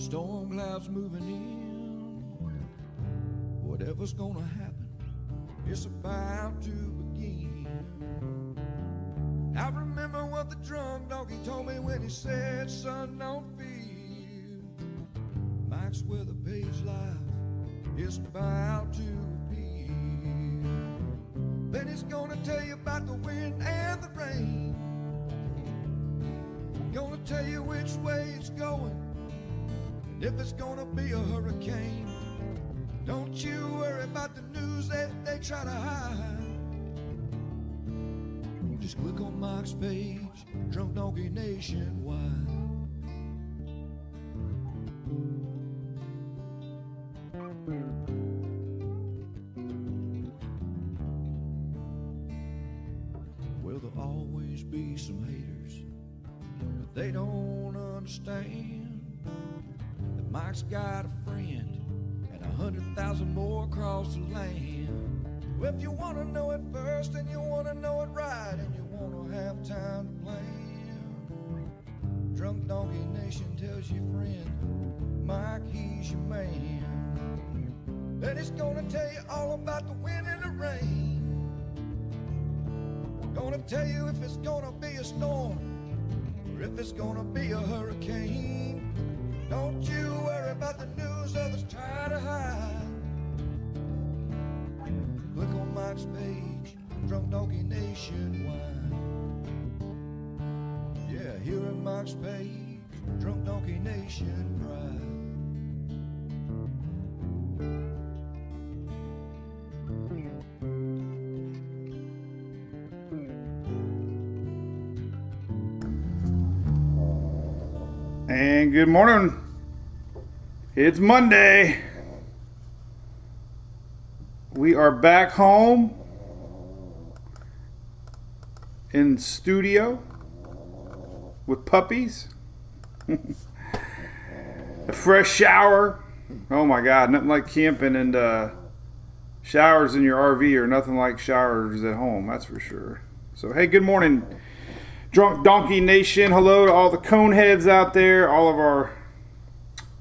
Storm clouds moving in. Whatever's gonna happen, it's about to begin. I remember what the drunk donkey told me when he said, son, don't fear. Mike's where the page life is about to appear. Then he's gonna tell you about the wind and the rain. Gonna tell you which way it's going, and if it's gonna be a hurricane. Don't you worry about the news that they try to hide. Just click on Mike's page, Drunk Donkey Nationwide. Well, there'll always be some haters, but they don't understand that Mike's got a friend and 100,000 more across the land. Well, if you want to know it first and you want to know it right and you want to have time to plan, Drunk Donkey Nation tells your friend Mike, he's your man. And he's gonna tell you all about the wind and the rain. Gonna tell you if it's gonna be a storm or if it's gonna be a hurricane. Don't you worry about the news others try to hide. Click on Mike's page, Drunk Donkey Nationwide. Yeah, here at Mike's page, Drunk Donkey Nation Pride. And good morning. It's Monday. We are back home in studio with puppies. A fresh shower. Oh my God, nothing like camping and showers in your RV or nothing like showers at home, that's for sure. So hey, good morning, Drunk Donkey Nation. Hello to all the coneheads out there, all of our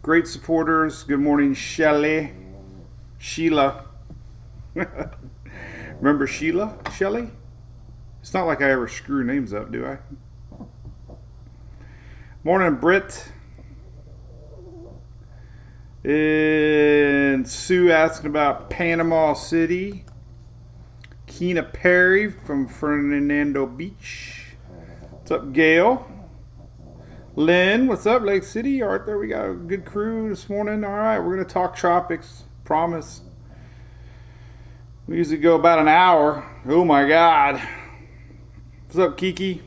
great supporters. Good morning, Sheila. Remember Sheila? Shelly? It's not like I ever screw names up, do I? Morning, Britt. And Sue asking about Panama City. Keena Perry from Fernando Beach. What's up, Gail? Lynn, what's up, Lake City? Arthur, we got a good crew this morning. All right, we're going to talk tropics. Promise. We usually go about an hour. Oh my God. What's up, Kiki?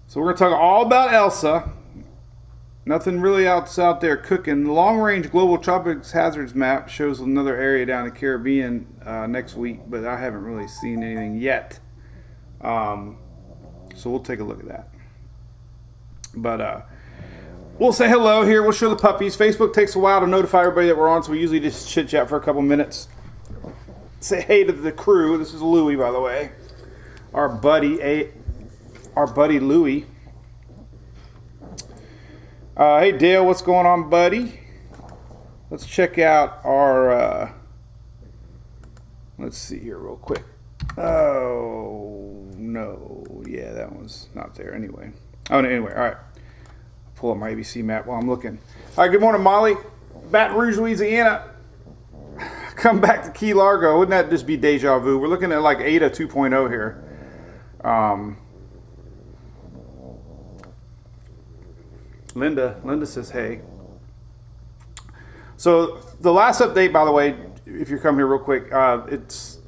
So we're going to talk all about Elsa. Nothing really else out there cooking. The long-range global tropics hazards map shows another area down in the Caribbean next week, but I haven't really seen anything yet. So we'll take a look at that. But we'll say hello here. We'll show the puppies. Facebook takes a while to notify everybody that we're on, so we usually just chit-chat for a couple minutes. Say hey to the crew. This is Louie, by the way. Our buddy Louie. Hey, Dale, what's going on, buddy? Let's check out our... let's see here real quick. Oh, no. Yeah, that one's not there anyway. Oh, no, anyway, all right. Pull up my ABC map while I'm looking. All right, good morning, Molly. Baton Rouge, Louisiana. Come back to Key Largo. Wouldn't that just be deja vu? We're looking at like Ada 2.0 here. Linda says hey. So the last update, by the way, if you're coming here real quick, it's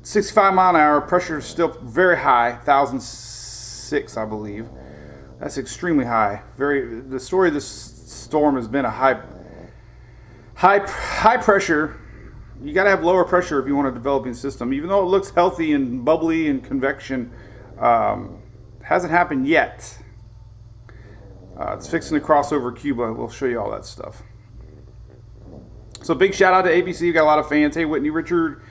65 mile an hour. Pressure is still very high, 1,006, I believe. That's extremely high. The story of this storm has been a high pressure. You got to have lower pressure if you want a developing system. Even though it looks healthy and bubbly and convection, hasn't happened yet. It's fixing to cross over Cuba. We'll show you all that stuff. So big shout out to ABC. We got a lot of fans. Hey, Whitney Richard,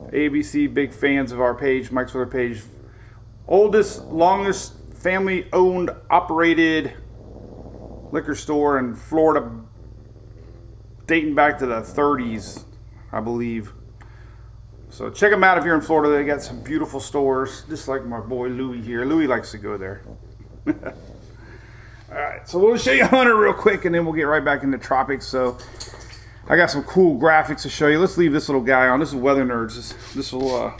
ABC, big fans of our page, Mike's Weather page. Oldest, longest family-owned, operated liquor store in Florida dating back to the 30s, I believe. So check them out if you're in Florida. They got some beautiful stores, just like my boy Louie here. Louie likes to go there. All right, so we'll show you Hunter real quick, and then we'll get right back into tropics. So I got some cool graphics to show you. Let's leave this little guy on. This is Weather Nerds. This will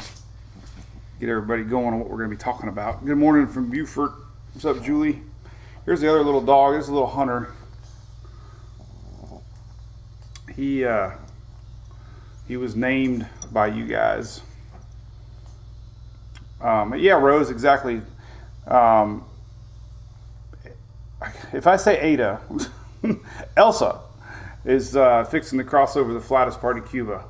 get everybody going on what we're going to be talking about. Good morning from Beaufort. What's up, Julie? Here's the other little dog. This is a little Hunter. He was named by you guys. Yeah, Rose, exactly. If I say Ada, Elsa is fixing to cross over the flattest part of Cuba.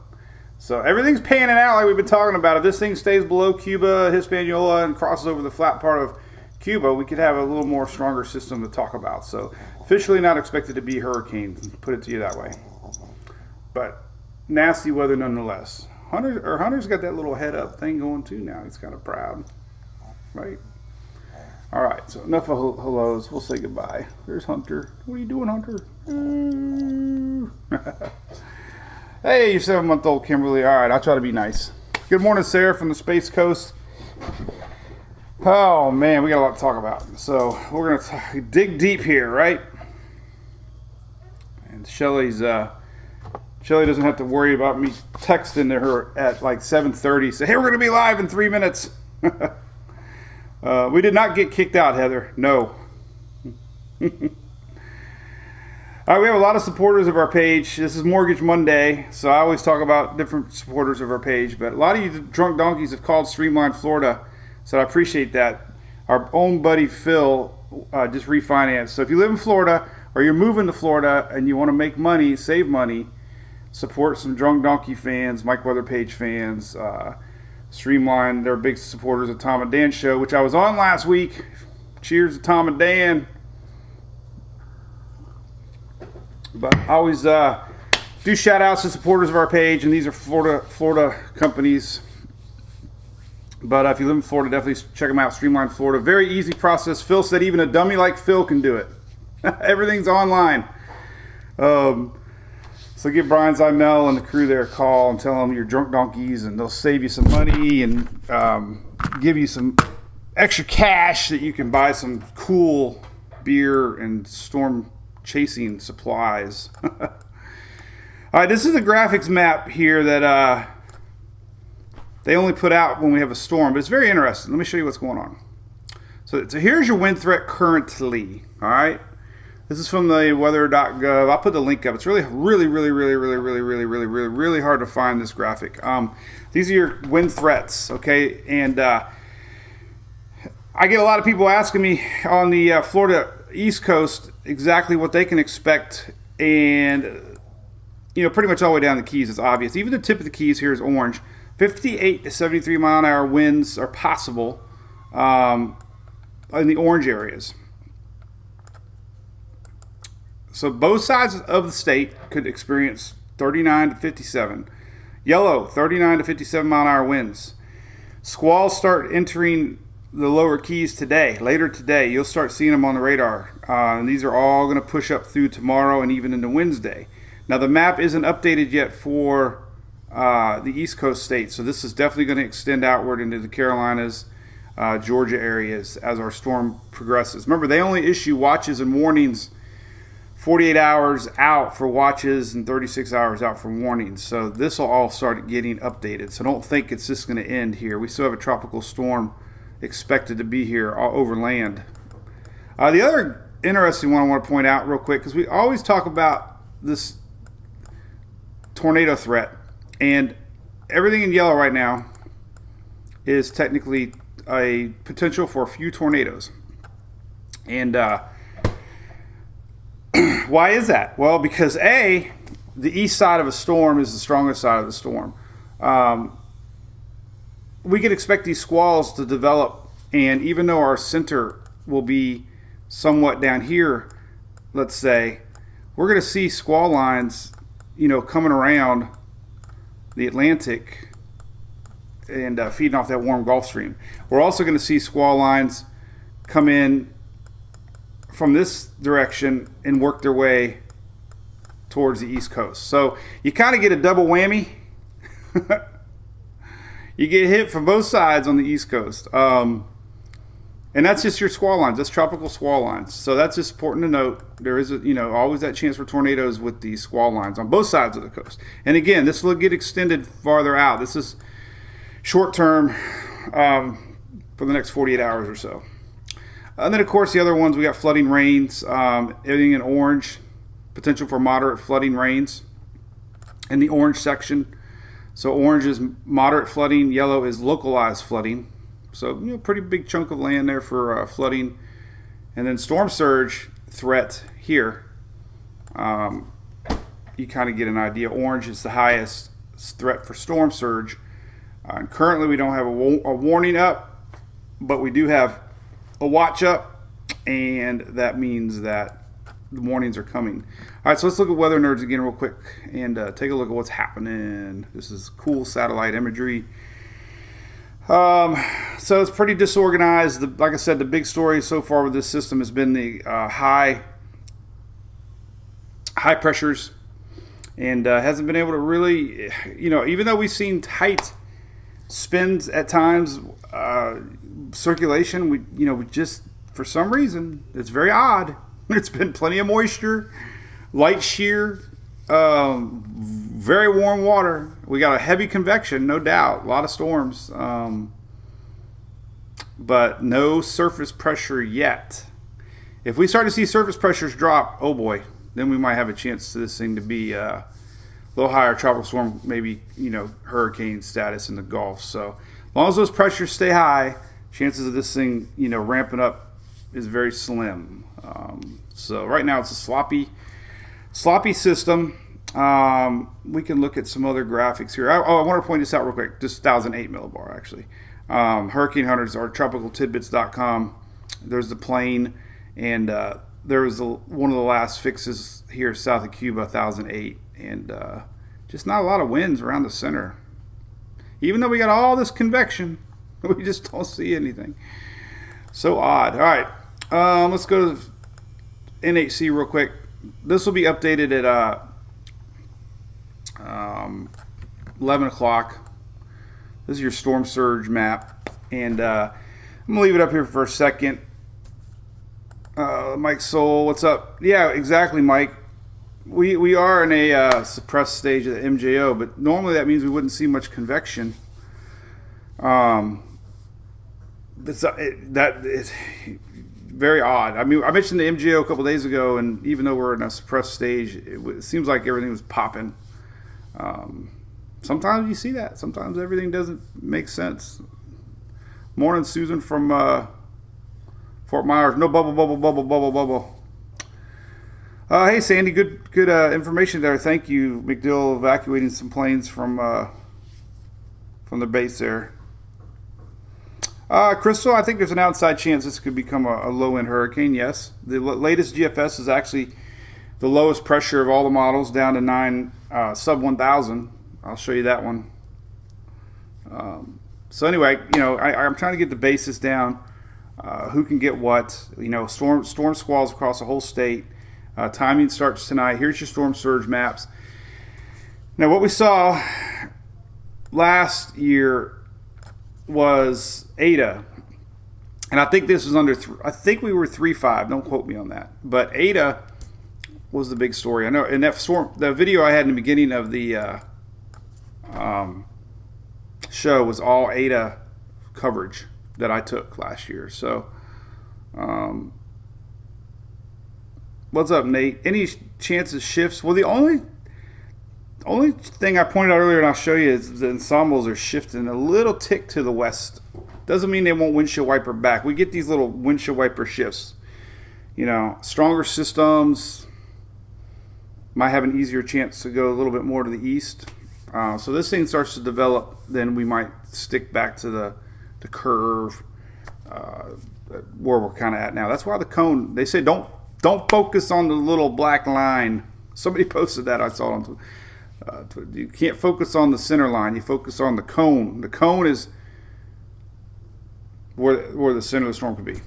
So everything's panning out like we've been talking about. If this thing stays below Cuba, Hispaniola, and crosses over the flat part of Cuba, we could have a little more stronger system to talk about. So officially not expected to be hurricane, put it to you that way. But nasty weather nonetheless. Hunter's got that little head up thing going too now. He's kind of proud, right? All right, so enough of hellos. We'll say goodbye. There's Hunter. What are you doing, Hunter? Hey, you 7-month-old Kimberly. All right, I'll try to be nice. Good morning, Sarah from the Space Coast. Oh, man, we got a lot to talk about. So we're going to dig deep here, right? And Shelly doesn't have to worry about me texting to her at like 7:30. Say, hey, we're going to be live in 3 minutes. We did not get kicked out, Heather. No. All right, we have a lot of supporters of our page. This is Mortgage Monday, so I always talk about different supporters of our page. But a lot of you drunk donkeys have called Streamline Florida, so I appreciate that. Our own buddy Phil just refinanced. So if you live in Florida or you're moving to Florida and you want to make money, save money, support some drunk donkey fans, Mike Weather Page fans, Streamline. They're big supporters of Tom and Dan show, which I was on last week. Cheers to Tom and Dan. But I always do shout outs to supporters of our page, and these are Florida companies. But if you live in Florida, definitely check them out. Streamline Florida. Very easy process. Phil said even a dummy like Phil can do it. Everything's online. So give Brian Zymel and the crew there a call and tell them you're drunk donkeys, and they'll save you some money and give you some extra cash that you can buy some cool beer and storm chasing supplies. All right, this is the graphics map here that they only put out when we have a storm, but it's very interesting. Let me show you what's going on. So here's your wind threat currently. All right. This is from the weather.gov. I'll put the link up. It's really hard to find this graphic. These are your wind threats, okay? And I get a lot of people asking me on the Florida East Coast exactly what they can expect, and pretty much all the way down the Keys. It's obvious. Even the tip of the Keys here is orange. 58 to 73 mile an hour winds are possible in the orange areas. So both sides of the state could experience 39 to 57. Yellow, 39 to 57 mile an hour winds. Squalls start entering the lower Keys today. Later today, you'll start seeing them on the radar. And these are all going to push up through tomorrow and even into Wednesday. Now, the map isn't updated yet for the East Coast states. So this is definitely going to extend outward into the Carolinas, Georgia areas as our storm progresses. Remember, they only issue watches and warnings 48 hours out for watches and 36 hours out for warnings. So this will all start getting updated. So don't think it's just going to end here. We still have a tropical storm expected to be here all over land. The other interesting one I want to point out real quick, because we always talk about this tornado threat, and everything in yellow right now is technically a potential for a few tornadoes. And why is that? Well, because the east side of a storm is the strongest side of the storm. We can expect these squalls to develop, and even though our center will be somewhat down here, let's say, we're going to see squall lines, coming around the Atlantic and feeding off that warm Gulf Stream. We're also going to see squall lines come in from this direction and work their way towards the East Coast. So you kind of get a double whammy. You get hit from both sides on the East Coast. And that's just your squall lines. That's tropical squall lines. So that's just important to note. There is, always that chance for tornadoes with the squall lines on both sides of the coast. And again, this will get extended farther out. This is short term for the next 48 hours or so. And then, of course, the other ones, we got flooding rains, everything in orange, potential for moderate flooding rains in the orange section. So orange is moderate flooding, yellow is localized flooding. So, pretty big chunk of land there for flooding. And then storm surge threat here. You kind of get an idea. Orange is the highest threat for storm surge. And currently we don't have a warning up, but we do have a watch up, and that means that the warnings are coming. All right, so let's look at weather nerds again real quick and take a look at what's happening. This is cool satellite imagery. So it's pretty disorganized. Like I said, the big story so far with this system has been the high pressures, and hasn't been able to really, even though we've seen tight spins at times, circulation, we just, for some reason, it's very odd. It's been plenty of moisture, light shear, very warm water. We got a heavy convection, no doubt, a lot of storms, but no surface pressure yet. If we start to see surface pressures drop, oh boy, then we might have a chance to this thing to be a little higher tropical storm, maybe, hurricane status in the Gulf. So as long as those pressures stay high, chances of this thing, ramping up is very slim. So right now it's a sloppy system. We can look at some other graphics here. I want to point this out real quick. Just 1008 millibar actually. Hurricane Hunters are tropicaltidbits.com. There's the plane, and there was one of the last fixes here south of Cuba, 1008, and just not a lot of winds around the center. Even though we got all this convection, we just don't see anything. So odd. All right, let's go to NHC real quick. This will be updated at 11 o'clock. This is your storm surge map, and I'm gonna leave it up here for a second. Mike Soul, what's up? Yeah, exactly, Mike. We are in a suppressed stage of the MJO, but normally that means we wouldn't see much convection. It's very odd. I mean, I mentioned the MJO a couple days ago, and even though we're in a suppressed stage, it seems like everything was popping. Sometimes you see that. Sometimes everything doesn't make sense. Morning, Susan from Fort Myers. No bubble. Hey, Sandy. Good information there. Thank you. McDill evacuating some planes from the base there. Crystal, I think there's an outside chance this could become a low-end hurricane, yes. The latest GFS is actually the lowest pressure of all the models, down to 9 sub 1,000. I'll show you that one. So anyway, I'm trying to get the basis down. Who can get what? Storm squalls across the whole state. Timing starts tonight. Here's your storm surge maps. Now, what we saw last year was Eta, and I think this was under. I think we were 3.5. Don't quote me on that. But Eta was the big story. I know. And that storm, the video I had in the beginning of the show was all Eta coverage that I took last year. So, what's up, Nate? Any chances shifts? Well, the only thing I pointed out earlier, and I'll show you, is the ensembles are shifting a little tick to the west. Doesn't mean they won't windshield wiper back. We get these little windshield wiper shifts. Stronger systems might have an easier chance to go a little bit more to the east. So this thing starts to develop, then we might stick back to the curve where we're kind of at now. That's why the cone, they say don't focus on the little black line. Somebody posted that, I saw it on you can't focus on the center line, you focus on the cone. The cone is where the center of the storm could be.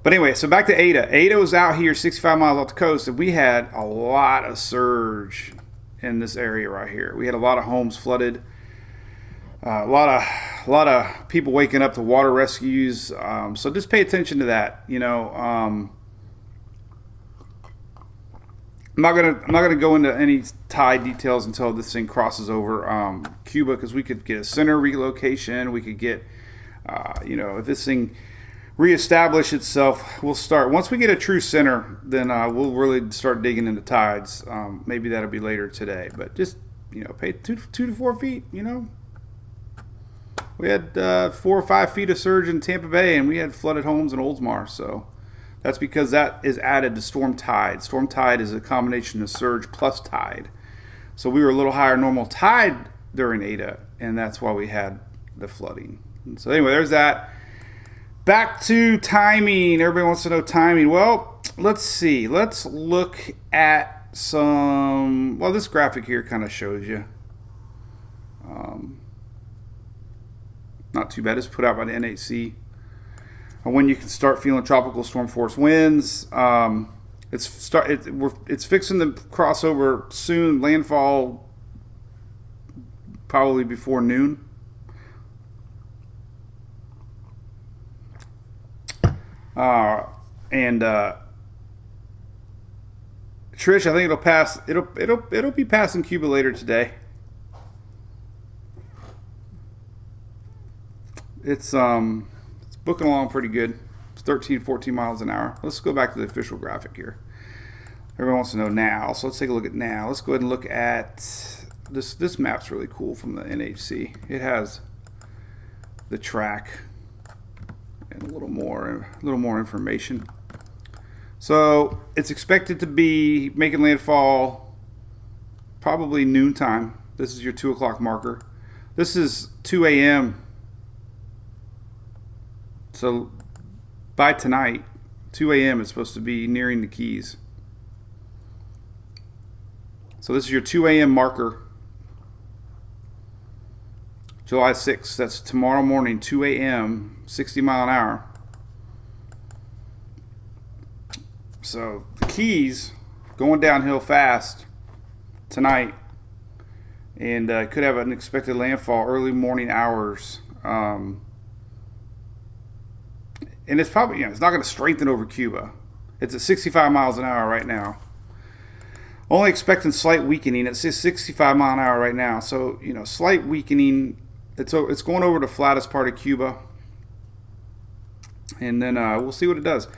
But anyway, so back to Ada. Ada was out here 65 miles off the coast, and we had a lot of surge in this area right here. We had a lot of homes flooded, a lot of people waking up to water rescues. So just pay attention to that. You know, I'm not gonna go into any tide details until this thing crosses over Cuba, because we could get a center relocation. We could get, you know, if this thing reestablish itself, we'll start once we get a true center, then we'll really start digging into tides. Maybe that'll be later today, but just, you know, pay 2 to 4 feet. You know, we had 4 or 5 feet of surge in Tampa Bay, and we had flooded homes in Oldsmar. So that's because that is added to storm tide. Storm tide is a combination of surge plus tide. So we were a little higher normal tide during Ada, and that's why we had the flooding. And so anyway, there's that. Back to timing. Everybody wants to know timing. Well, let's see. Let's look at some... Well, this graphic here kind of shows you. Not too bad. It's put out by the NHC. When you can start feeling tropical storm force winds. It's fixing to cross over soon. Landfall probably before noon. Trish, I think it'll pass. It'll be passing Cuba later today. It's booking along pretty good. It's 13, 14 miles an hour. Let's go back to the official graphic here. Everyone wants to know now, so let's take a look at now. Let's go ahead and look at this. This map's really cool from the NHC. It has the track and a little more information. So it's expected to be making landfall probably noontime. This is your 2 o'clock marker. This is 2 a.m. So by tonight, 2 a.m. is supposed to be nearing the Keys. So this is your 2 a.m. marker. July 6th, that's tomorrow morning, 2 a.m., 60 mile an hour. So the Keys going downhill fast tonight, and could have an expected landfall early morning hours. And it's probably, you know, it's not going to strengthen over Cuba. It's at 65 miles an hour right now. Only expecting slight weakening. It's 65 mile an hour right now. So, you know, slight weakening. It's going over the flattest part of Cuba, and then we'll see what it does.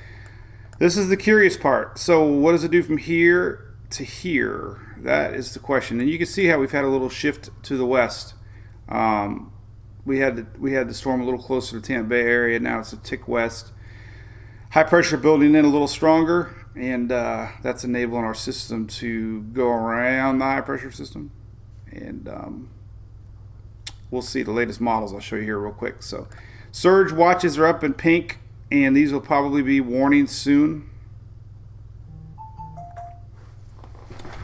This is the curious part. So what does it do from here to here? That is the question. And you can see how we've had a little shift to the west. We had the storm a little closer to Tampa Bay area. Now it's a tick west. High pressure building in a little stronger, and that's enabling our system to go around the high pressure system. And we'll see the latest models. I'll show you here real quick. So surge watches are up in pink, and these will probably be warnings soon.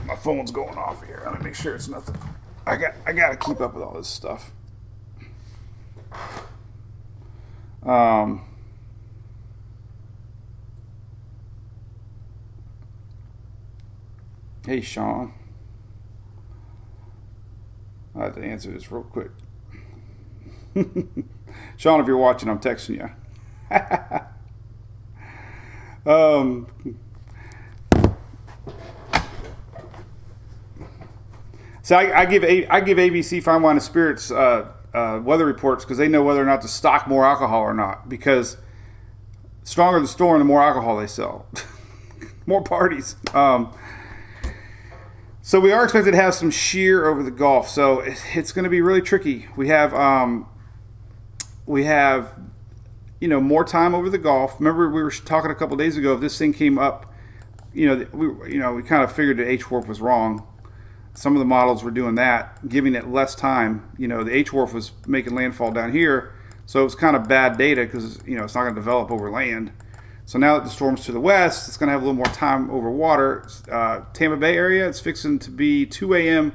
My phone's going off here. Let me make sure it's nothing. I got to keep up with all this stuff. Hey, Sean. I have to answer this real quick. Sean, if you're watching, I'm texting you. So I give ABC Fine Wine and Spirits weather reports because they know whether or not to stock more alcohol or not. Because stronger the storm, the more alcohol they sell, more parties. So we are expected to have some shear over the Gulf. So it's going to be really tricky. We have more time over the Gulf. Remember, we were talking a couple days ago. If this thing came up, we kind of figured the H-warp was wrong. Some of the models were doing that, giving it less time. The H-warp was making landfall down here, so it was kind of bad data because it's not going to develop over land. So now that the storm's to the west, it's going to have a little more time over water. Tampa Bay area, it's fixing to be 2 a.m.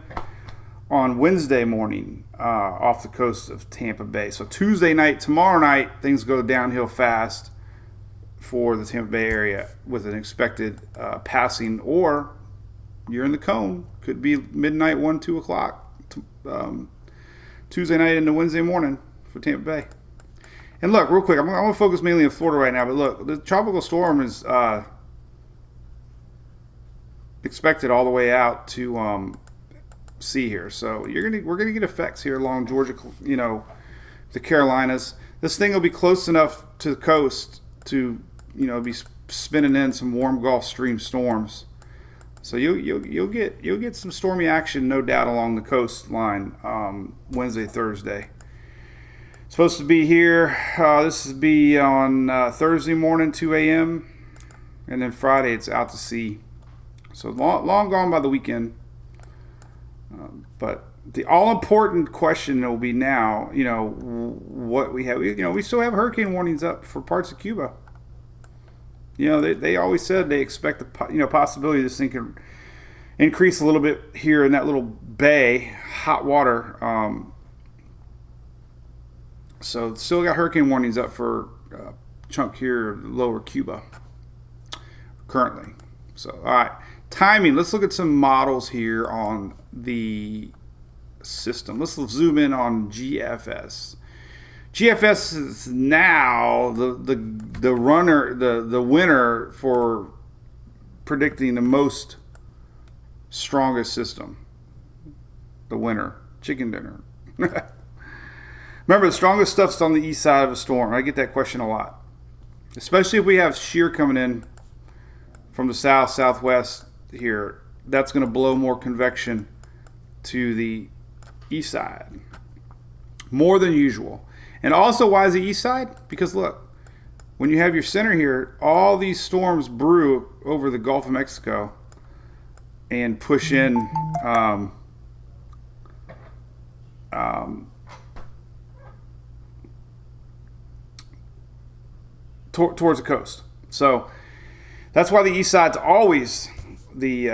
on Wednesday morning off the coast of Tampa Bay. So Tuesday night, tomorrow night, things go downhill fast. for the Tampa Bay area with an expected passing, or you're in the cone. Could be midnight, 1, 2 o'clock, Tuesday night into Wednesday morning for Tampa Bay. And look, real quick, I'm going to focus mainly on Florida right now, but look, the tropical storm is expected all the way out to sea here. So we're gonna get effects here along Georgia, the Carolinas. This thing will be close enough to the coast to be spinning in some warm Gulf Stream storms. So you'll get some stormy action, no doubt, along the coastline Wednesday, Thursday. Supposed to be here. This will be on Thursday morning, 2 a.m. And then Friday it's out to sea. So long gone by the weekend. But the all-important question will be now, what we have. We still have hurricane warnings up for parts of Cuba. They always said they expect the possibility this thing could increase a little bit here in that little bay, hot water. So still got hurricane warnings up for chunk here, lower Cuba, currently. So, all right. Timing. Let's look at some models here on the system. Let's zoom in on GFS. GFS is now the runner, the winner for predicting the most strongest system. The winner. Chicken dinner. Remember, the strongest stuff's on the east side of a storm. I get that question a lot. Especially if we have shear coming in from the south, southwest here. That's going to blow more convection to the east side. More than usual. And also, why is the east side? Because look, when you have your center here, all these storms brew over the Gulf of Mexico and push in towards the coast. So that's why the east side's always the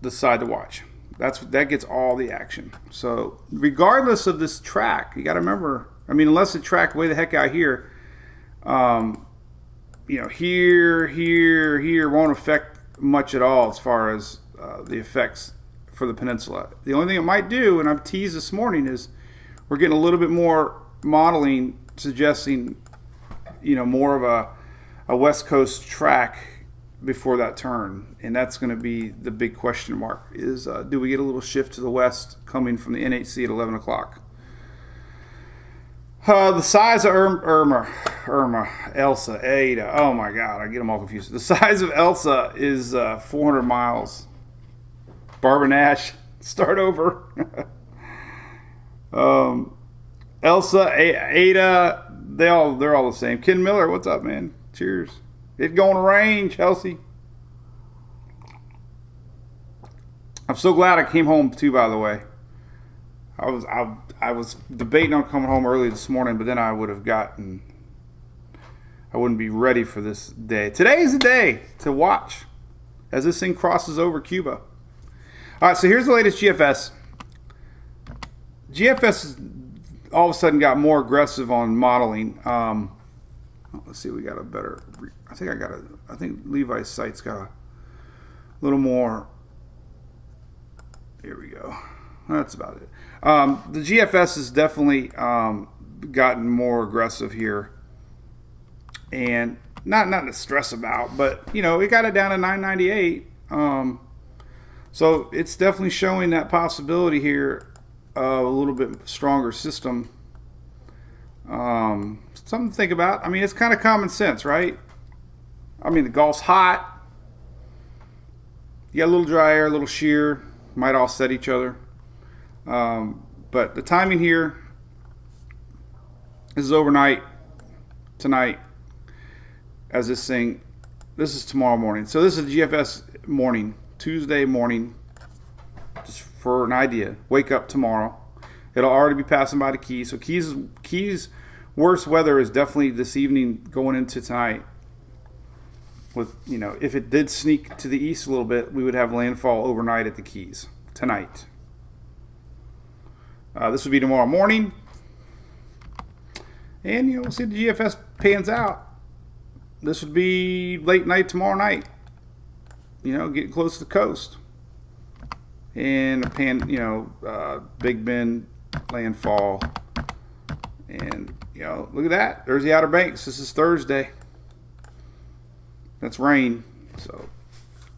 side to watch. That gets all the action. So regardless of this track, you got to remember. Unless it tracked way the heck out here, here won't affect much at all as far as the effects for the peninsula. The only thing it might do, and I've teased this morning, is we're getting a little bit more modeling suggesting, more of a West Coast track before that turn, and that's going to be the big question mark. Is do we get a little shift to the west coming from the NHC at 11 o'clock? The size of Irma, Elsa, Ada. Oh my God, I get them all confused. The size of Elsa is 400 miles. Barbara Nash, start over. Elsa, Ada, they're all the same. Ken Miller, what's up, man? Cheers. It's going to rain, Chelsea. I'm so glad I came home too, by the way. I was debating on coming home early this morning, but then I wouldn't be ready for this day. Today is the day to watch as this thing crosses over Cuba. All right, so here's the latest GFS. GFS all of a sudden got more aggressive on modeling. Let's see, we got a better. I think Levi's site's got a little more. Here we go. That's about it. The GFS has definitely gotten more aggressive here, and not to stress about, but it got it down to 998. So it's definitely showing that possibility here of a little bit stronger system. Something to think about. It's kind of common sense, right? The Gulf's hot. You got a little dry air, a little shear. Might offset each other. But the timing here, this is overnight, tonight, as this is tomorrow morning. So this is GFS morning, Tuesday morning, just for an idea. Wake up tomorrow. It'll already be passing by the Keys. So Keys worst weather is definitely this evening going into tonight. With, if it did sneak to the east a little bit, we would have landfall overnight at the Keys tonight. This would be tomorrow morning. And we'll see if the GFS pans out. this would be late night tomorrow night. Getting close to the coast. And Big Bend landfall. And, look at that. There's the Outer Banks. This is Thursday. That's rain. So,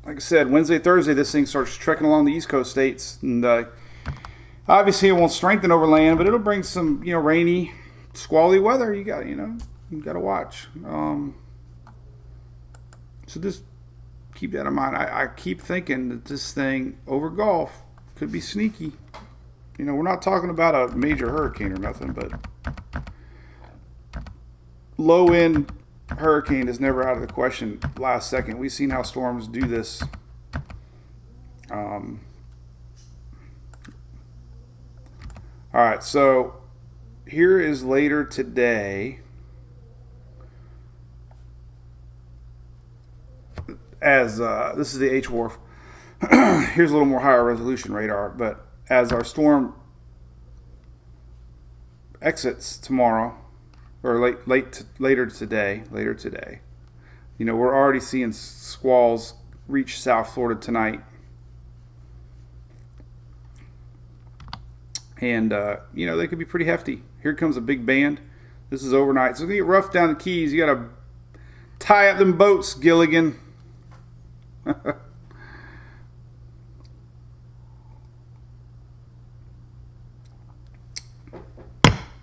like I said, Wednesday, Thursday, this thing starts trekking along the East Coast states. And obviously it won't strengthen over land, but it'll bring some, rainy, squally weather. You got to watch. So just keep that in mind. I keep thinking that this thing over Gulf could be sneaky. We're not talking about a major hurricane or nothing, but low end hurricane is never out of the question last second. We've seen how storms do this. All right, so here is later today. As this is the H-Wharf. Here's a little more higher resolution radar, but as our storm exits tomorrow, or later today, we're already seeing squalls reach South Florida tonight, and they could be pretty hefty. Here comes a big band. This is overnight, so it's gonna get rough down the Keys. You gotta tie up them boats, Gilligan.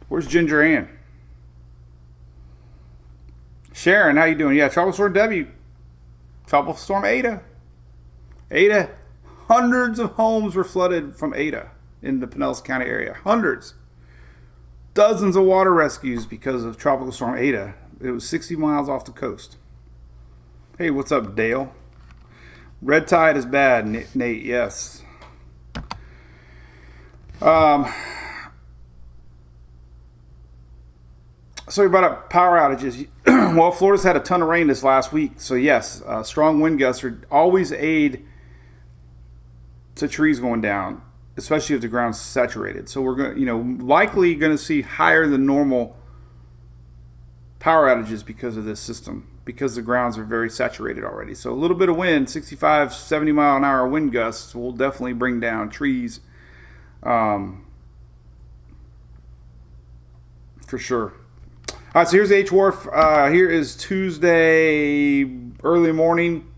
Where's Ginger Ann? Sharon, how you doing? Yeah, Tropical Storm W. Tropical Storm Ada. Hundreds of homes were flooded from Ada in the Pinellas County area. Hundreds. Dozens of water rescues because of Tropical Storm Ada. It was 60 miles off the coast. Hey, what's up, Dale? Red tide is bad, Nate. Yes. So we brought up power outages. Well, Florida's had a ton of rain this last week. So yes, strong wind gusts always aid to trees going down, especially if the ground's saturated. So we're going, likely going to see higher than normal power outages because of this system, because the grounds are very saturated already. So a little bit of wind, 65, 70 mile an hour wind gusts will definitely bring down trees, for sure. All right, so here's H-Wharf. Here is Tuesday early morning,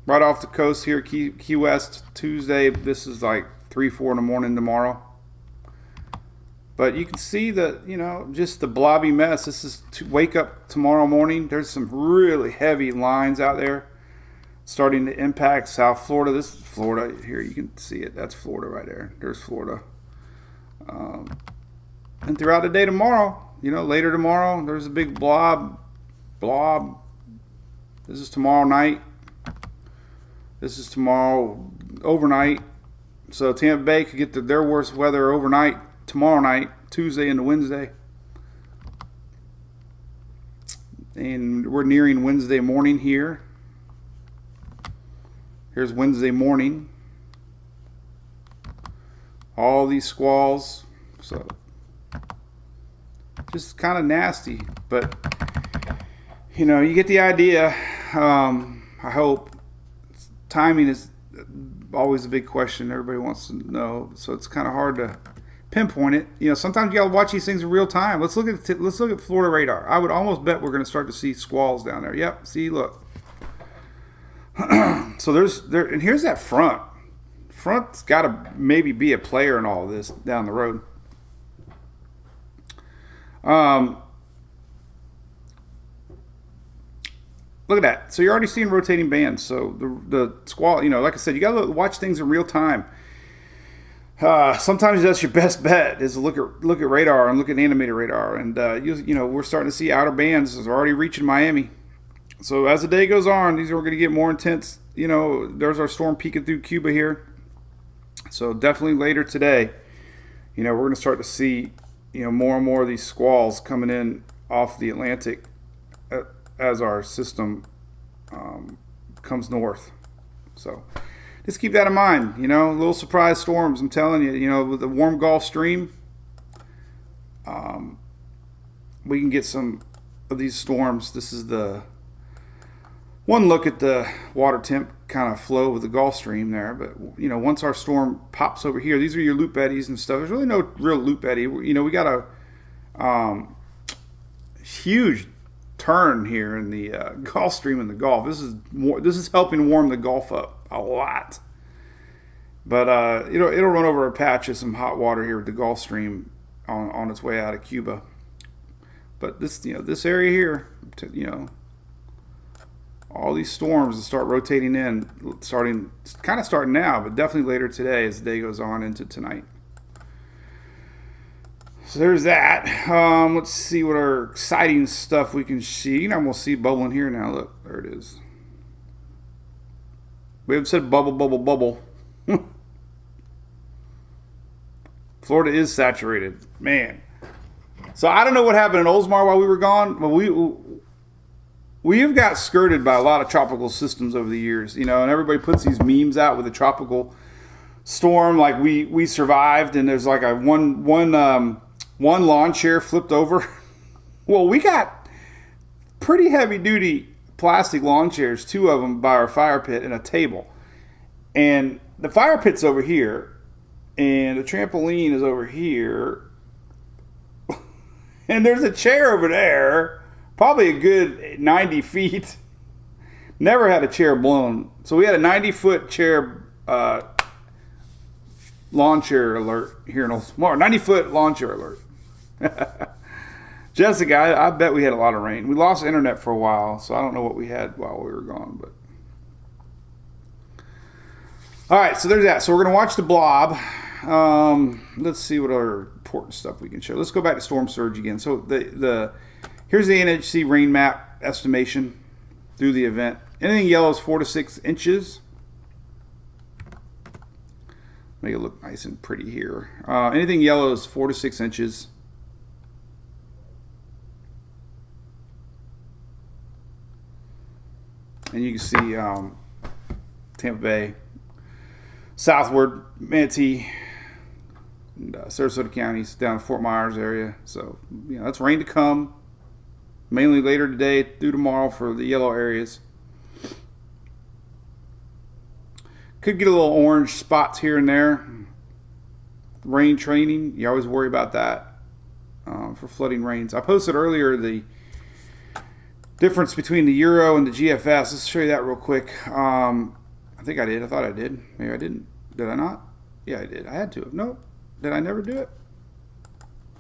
right off the coast here, Key West. Tuesday, this is like 3, 4 in the morning tomorrow. But you can see just the blobby mess. This is to wake up tomorrow morning. There's some really heavy lines out there starting to impact South Florida. This is Florida here. You can see it. That's Florida right there. There's Florida. And throughout the day tomorrow, later tomorrow, there's a big blob. This is tomorrow night. This is tomorrow overnight. So Tampa Bay could get their worst weather overnight tomorrow night, Tuesday into Wednesday. And we're nearing Wednesday morning here. Here's Wednesday morning. All these squalls. So just kind of nasty, but you get the idea. I hope. Timing is always a big question. Everybody wants to know, so it's kind of hard to pinpoint it. Sometimes you gotta watch these things in real time. Let's look at Florida radar. I would almost bet we're going to start to see squalls down there. Yep. See, look. So and here's that front. Front's got to maybe be a player in all of this down the road. Look at that. So you're already seeing rotating bands. So the squall, like I said, you got to watch things in real time. Sometimes that's your best bet is to look at radar and look at animated radar. And we're starting to see outer bands is already reaching Miami. So as the day goes on, these are going to get more intense. There's our storm peeking through Cuba here. So definitely later today, we're going to start to see more and more of these squalls coming in off the Atlantic as our system comes north. So just keep that in mind. Little surprise storms. I'm telling you, with the warm Gulf Stream, we can get some of these storms. This is the one look at the water temp kind of flow with the Gulf Stream there. But, you know, once our storm pops over here, these are your loop eddies and stuff. There's really no real loop eddy. You know, we got a huge turn here in the Gulf Stream in the Gulf. This is helping warm the Gulf up a lot. But it'll run over a patch of some hot water here with the Gulf Stream on its way out of Cuba. But this area here, all these storms will start rotating in, starting now, but definitely later today as the day goes on into tonight. So there's that. Let's see what our exciting stuff we can see. We'll see bubbling here now. Look, there it is. We haven't said bubble, bubble, bubble. Florida is saturated, man. So I don't know what happened in Oldsmar while we were gone, but we have got skirted by a lot of tropical systems over the years, and everybody puts these memes out with a tropical storm, like we survived, and there's like one lawn chair flipped over. Well, we got pretty heavy duty plastic lawn chairs, 2 of them by our fire pit and a table, and the fire pit's over here. And the trampoline is over here. And there's a chair over there. Probably a good 90 feet. Never had a chair blown. So we had a 90-foot chair, lawn chair alert here in Oldsmar. 90-foot lawn chair alert. Jessica, I bet we had a lot of rain. We lost internet for a while, so I don't know what we had while we were gone. But all right, so there's that. So we're going to watch the blob. Let's see what other important stuff we can show. Let's go back to storm surge again. So here's the NHC rain map estimation through the event. Anything yellow is 4 to 6 inches. Make it look nice and pretty here. Anything yellow is 4 to 6 inches. And you can see Tampa Bay, southward, Manatee, and Sarasota counties down to Fort Myers area. So, that's rain to come, mainly later today through tomorrow for the yellow areas. Could get a little orange spots here and there. Rain training, you always worry about that for flooding rains. I posted earlier the difference between the Euro and the GFS. Let's show you that real quick. I think I did. I thought I did. Maybe I didn't. Did I not? Yeah, I did. I had to. No. Did I never do it?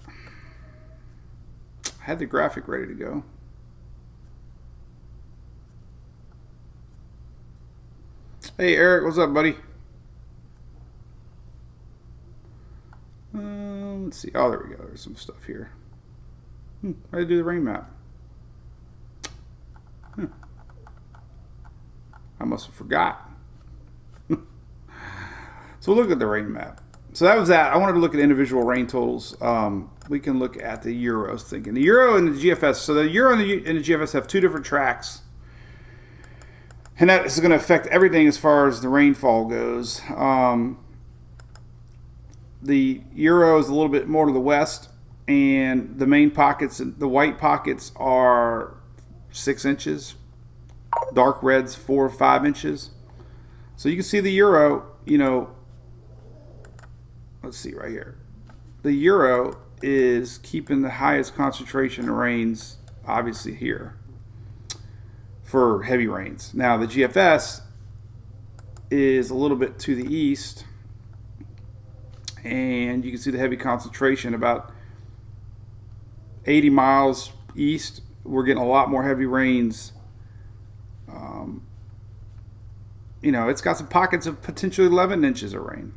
I had the graphic ready to go. Hey, Eric. What's up, buddy? Let's see. Oh, there we go. There's some stuff here. How to do the rain map. I must have forgot. So we'll look at the rain map. So that was that. I wanted to look at individual rain totals. We can look at the Euro. I was thinking. The Euro and the GFS. So the Euro and the GFS have 2 different tracks. And that is going to affect everything as far as the rainfall goes. The Euro is a little bit more to the west. And the main pockets, the white pockets are 6 inches. Dark red's 4 or 5 inches. So you can see the Euro, let's see right here. The Euro is keeping the highest concentration of rains, obviously here, for heavy rains. Now the GFS is a little bit to the east, and you can see the heavy concentration about 80 miles east. We're getting a lot more heavy rains. It's got some pockets of potentially 11 inches of rain.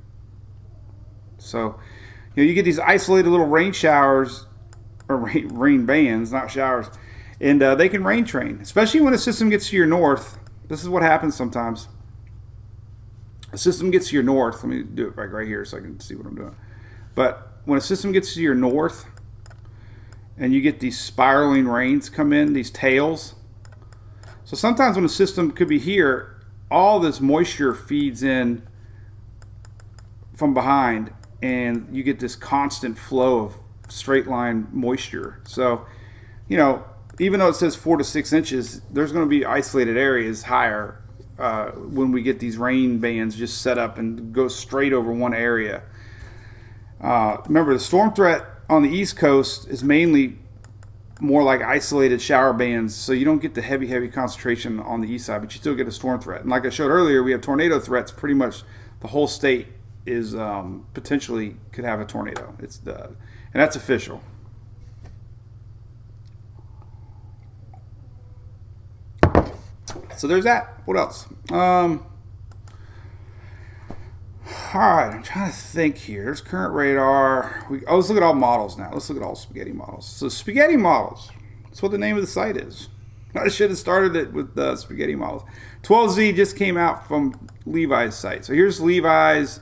So, you get these isolated little rain showers, or rain bands, not showers, and they can rain train, especially when a system gets to your north. This is what happens sometimes. A system gets to your north. Let me do it right here so I can see what I'm doing. But when a system gets to your north, and you get these spiraling rains come in, these tails. So sometimes when a system could be here, all this moisture feeds in from behind, and you get this constant flow of straight line moisture. So, even though it says 4 to 6 inches, there's going to be isolated areas higher when we get these rain bands just set up and go straight over one area. Remember, the storm threat on the East Coast is mainly more like isolated shower bands, so you don't get the heavy concentration on the east side, but you still get a storm threat. And like I showed earlier, we have tornado threats. Pretty much the whole state is potentially could have a tornado. And that's official. So there's that. What else? All right, I'm trying to think here. There's current radar. Let's look at all models now. Let's look at all spaghetti models. So spaghetti models. That's what the name of the site is. I should have started it with spaghetti models. 12Z just came out from Levi's site. So here's Levi's,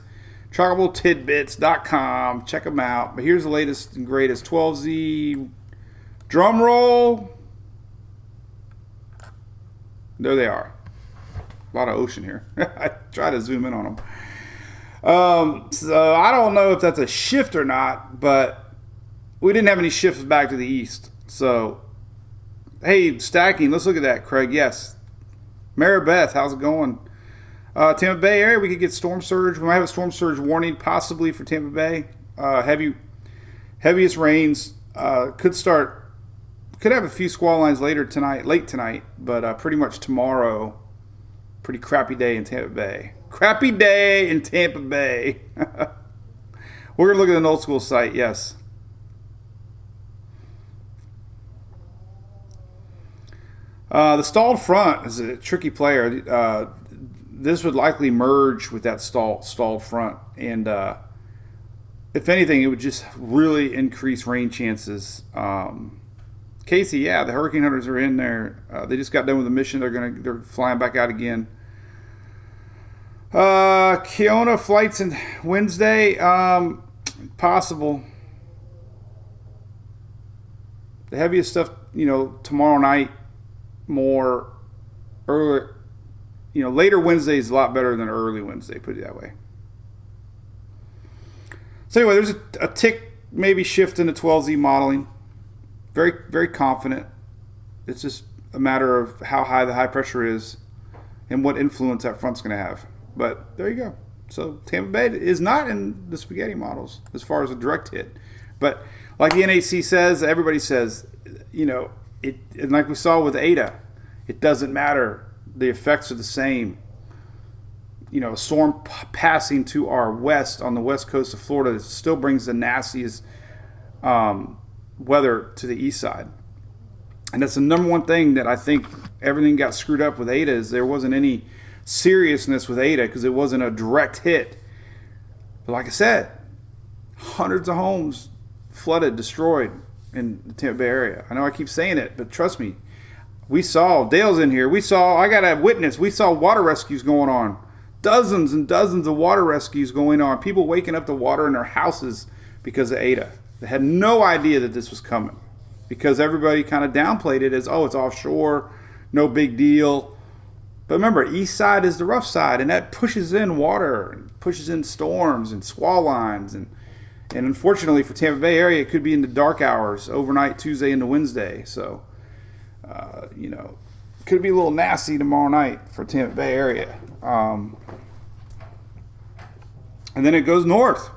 TruckableTidbits.com. Check them out. But here's the latest and greatest 12Z. Drum roll. There they are. A lot of ocean here. I try to zoom in on them. So I don't know if that's a shift or not, but we didn't have any shifts back to the east. So, hey, stacking. Let's look at that, Craig. Yes. Maribeth, how's it going? Tampa Bay area, we could get storm surge. We might have a storm surge warning possibly for Tampa Bay. Heaviest rains could have a few squall lines late tonight, but pretty much tomorrow. Pretty crappy day in Tampa Bay. Crappy day in Tampa Bay. We're going to look at an old school site, yes. The stalled front is a tricky player. This would likely merge with that stalled front. And if anything, it would just really increase rain chances. Casey, yeah, the Hurricane Hunters are in there. They just got done with the mission. They're flying back out again. Keona flights in Wednesday, possible. The heaviest stuff, tomorrow night, more early. Later Wednesday is a lot better than early Wednesday. Put it that way. So anyway, there's a tick maybe shift into 12Z modeling. Very, very confident. It's just a matter of how high the high pressure is and what influence that front's going to have. But there you go. So Tampa Bay is not in the spaghetti models as far as a direct hit. But like the NAC says, everybody says, and like we saw with Ada, it doesn't matter. The effects are the same. A storm passing to our west on the west coast of Florida still brings the nastiest weather to the east side. And that's the number one thing that I think everything got screwed up with Ada is there wasn't any seriousness with Ada because it wasn't a direct hit. But like I said, hundreds of homes flooded, destroyed in the Tampa Bay area. I know I keep saying it, but trust me, we saw, Dale's in here, I got a witness, we saw water rescues going on. Dozens and dozens of water rescues going on. People waking up to water in their houses because of Ada. They had no idea that this was coming because everybody kind of downplayed it as, it's offshore, no big deal. But remember, east side is the rough side, and that pushes in water, and pushes in storms and squall lines. And unfortunately for Tampa Bay area, it could be in the dark hours, overnight, Tuesday into Wednesday. So, could be a little nasty tomorrow night for Tampa Bay area. And then it goes north.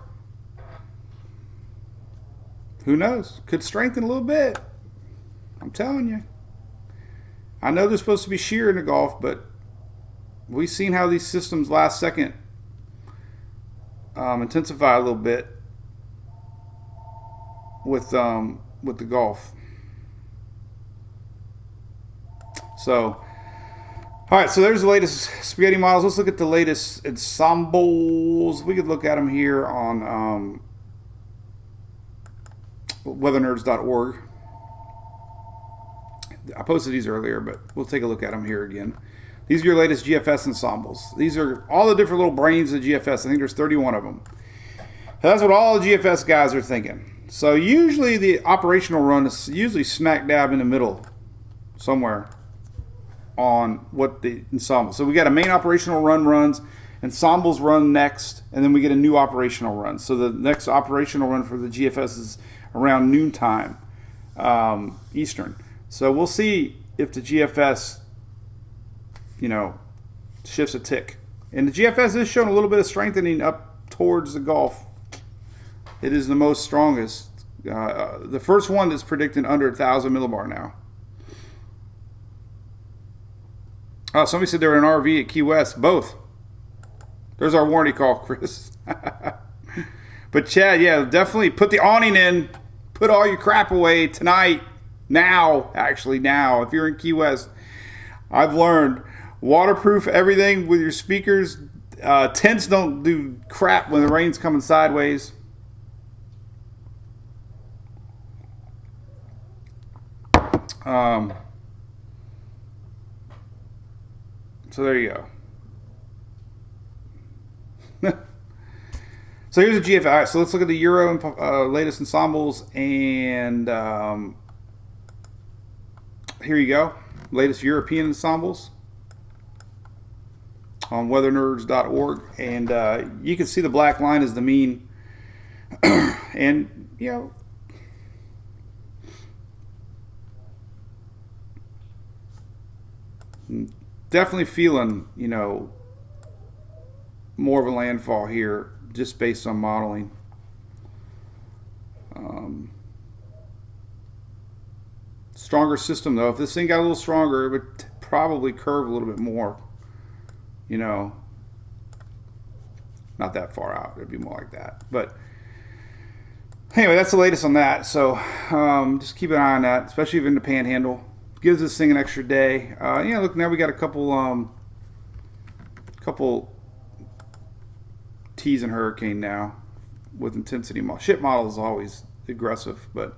Who knows? Could strengthen a little bit. I'm telling you. I know they're supposed to be sheer in the Gulf, but we've seen how these systems last second intensify a little bit with the Gulf. So, all right, so there's the latest spaghetti models. Let's look at the latest ensembles. We could look at them here on weathernerds.org. I posted these earlier, but we'll take a look at them here again. These are your latest GFS ensembles. These are all the different little brains of GFS. I think there's 31 of them. So that's what all the GFS guys are thinking. So usually the operational run is usually smack dab in the middle somewhere on what the ensemble. So we got a main operational run runs, ensembles run next, and then we get a new operational run. So the next operational run for the GFS is around noontime Eastern. So we'll see if the GFS, shifts a tick. And the GFS is showing a little bit of strengthening up towards the Gulf. It is the most strongest. The first one that's predicting under 1,000 millibar now. Somebody said they were in an RV at Key West. Both. There's our warranty call, Chris. But Chad, yeah, definitely put the awning in. Put all your crap away tonight. Now, actually now. If you're in Key West, I've learned waterproof everything with your speakers. Tents don't do crap when the rain's coming sideways. So there you go. So here's a GFS. All right, so let's look at the Euro latest ensembles, and here you go. Latest European ensembles on weathernerds.org, and you can see the black line is the mean, and definitely feeling more of a landfall here just based on modeling. Stronger system though. If this thing got a little stronger, it would probably curve a little bit more. Not that far out. It'd be more like that. But anyway, that's the latest on that. So just keep an eye on that, especially if you're in the Panhandle. Gives this thing an extra day. Look, now we got a couple T's in Hurricane now with intensity model. Ship model is always aggressive, but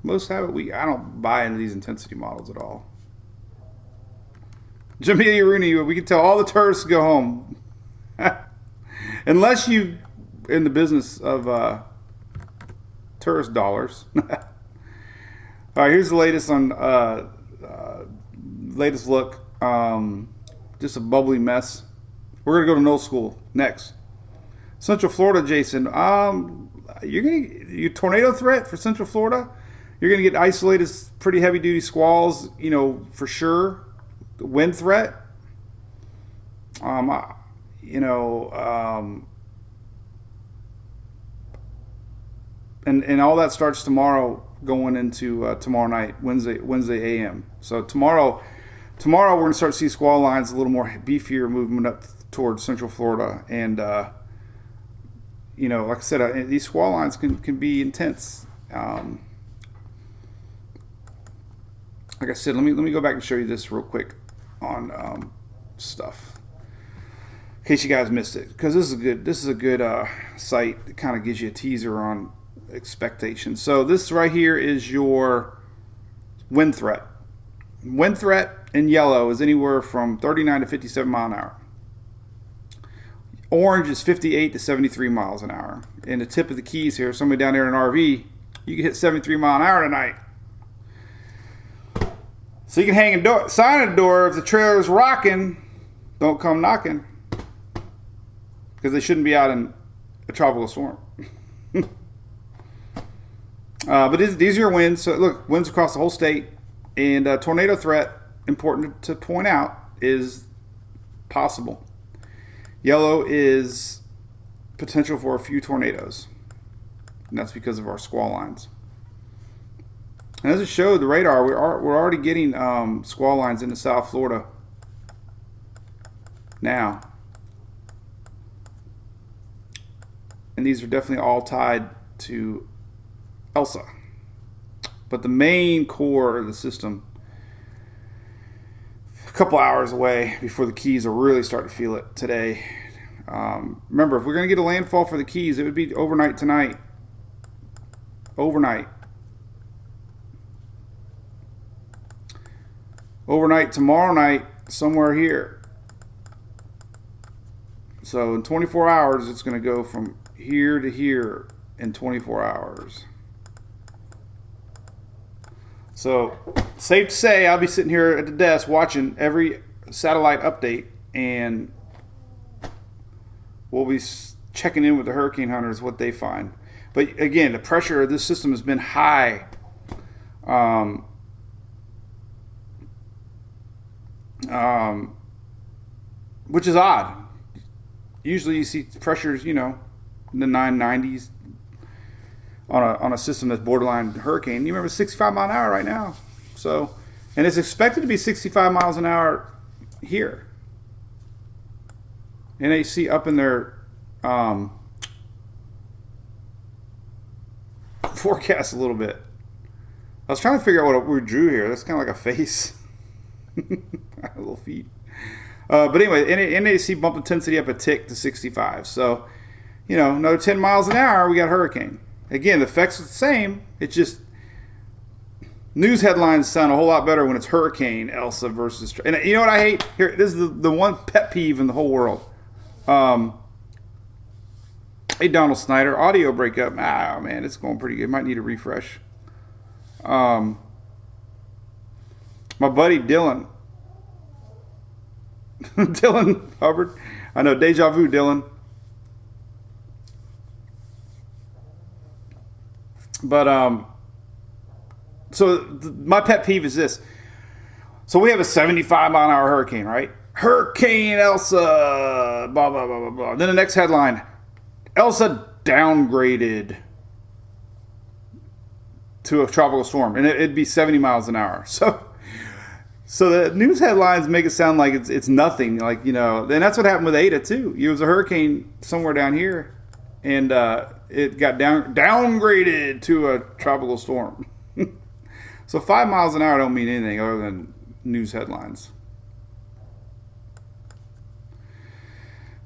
most have it. I don't buy into these intensity models at all. Jamelia Rooney, we can tell all the tourists to go home, unless you in the business of tourist dollars. All right, here's the latest on latest look. Just a bubbly mess. We're gonna go to Knoll School next. Central Florida, Jason. Your tornado threat for Central Florida. You're gonna get isolated, pretty heavy duty squalls. For sure. The wind threat. And all that starts tomorrow, going into tomorrow night, Wednesday a.m. So tomorrow we're going to start to see squall lines, a little more beefier movement up towards Central Florida, and like I said, these squall lines can be intense. Like I said, let me go back and show you this real quick on stuff, in case you guys missed it, because this is a good site that kind of gives you a teaser on expectations. So this right here is your wind threat. Wind threat in yellow is anywhere from 39 to 57 mile an hour. Orange is 58 to 73 miles an hour. And the tip of the Keys here, somebody down there in an RV, you can hit 73 mile an hour tonight. So you can hang a sign at the door: if the trailer's rocking, don't come knocking, because they shouldn't be out in a tropical storm. But these are your winds. So look, winds across the whole state, and tornado threat, important to point out, is possible. Yellow is potential for a few tornadoes, and that's because of our squall lines. And as it showed, the radar, we're already getting squall lines into South Florida now, and these are definitely all tied to Elsa. But the main core of the system, a couple hours away before the Keys will really start to feel it today. Remember, if we're going to get a landfall for the Keys, it would be overnight tonight. Overnight tomorrow night, somewhere here. So in 24 hours, it's going to go from here to here in 24 hours. So safe to say, I'll be sitting here at the desk watching every satellite update, and we'll be checking in with the hurricane hunters what they find. But again, the pressure of this system has been high. Which is odd. Usually you see pressures, in the 990s on a system that's borderline hurricane. You remember 65 mile an hour right now. So, and it's expected to be 65 miles an hour here. NAC up in their forecast a little bit. I was trying to figure out what we drew here. That's kind of like a face. Little feet. But anyway, NAC bumped intensity up a tick to 65. So, another 10 miles an hour, we got hurricane. Again, the effects are the same. It's just news headlines sound a whole lot better when it's Hurricane Elsa versus. And you know what I hate? Here, this is the one pet peeve in the whole world. Hey, Donald Snyder, audio breakup. Ah, man, it's going pretty good. Might need a refresh. My buddy Dylan. Dylan Hubbard. I know, deja vu, Dylan. But, my pet peeve is this. So we have a 75 mile an hour hurricane, right? Hurricane Elsa, blah, blah, blah, blah, blah. Then the next headline, Elsa downgraded to a tropical storm. And it'd be 70 miles an hour. So the news headlines make it sound like it's nothing. Like, and that's what happened with Ada, too. It was a hurricane somewhere down here. And it got downgraded to a tropical storm. So 5 miles an hour don't mean anything other than news headlines.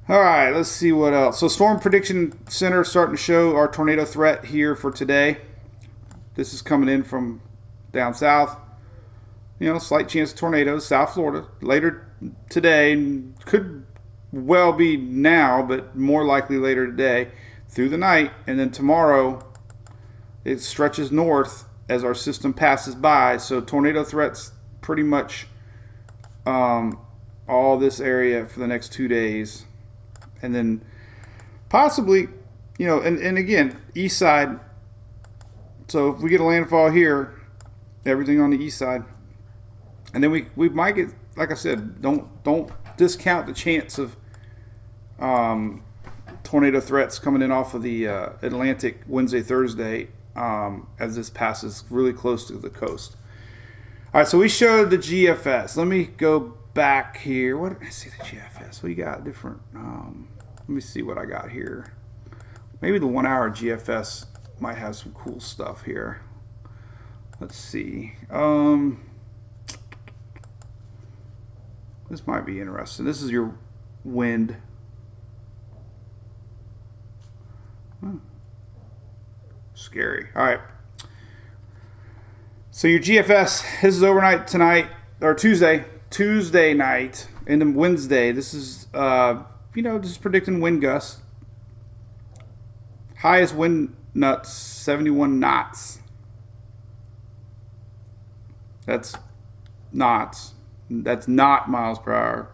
All right, let's see what else. So Storm Prediction Center starting to show our tornado threat here for today. This is coming in from down south. Slight chance of tornadoes, South Florida. Later today, could well be now, but more likely later today through the night. And then tomorrow, it stretches north as our system passes by. So tornado threats pretty much all this area for the next 2 days. And then possibly, and again, east side. So if we get a landfall here, everything on the east side. And then we might get, like I said, don't discount the chance of tornado threats coming in off of the Atlantic Wednesday, Thursday, as this passes really close to the coast. All right, so we showed the GFS. Let me go back here. What did I see the GFS? We got different. Let me see what I got here. Maybe the 1 hour GFS might have some cool stuff here. Let's see. This might be interesting. This is your wind. Scary. All right. So your GFS, this is overnight tonight, or Tuesday night, and then Wednesday. This is, this is predicting wind gusts. Highest wind nuts, 71 knots. That's knots. That's not miles per hour.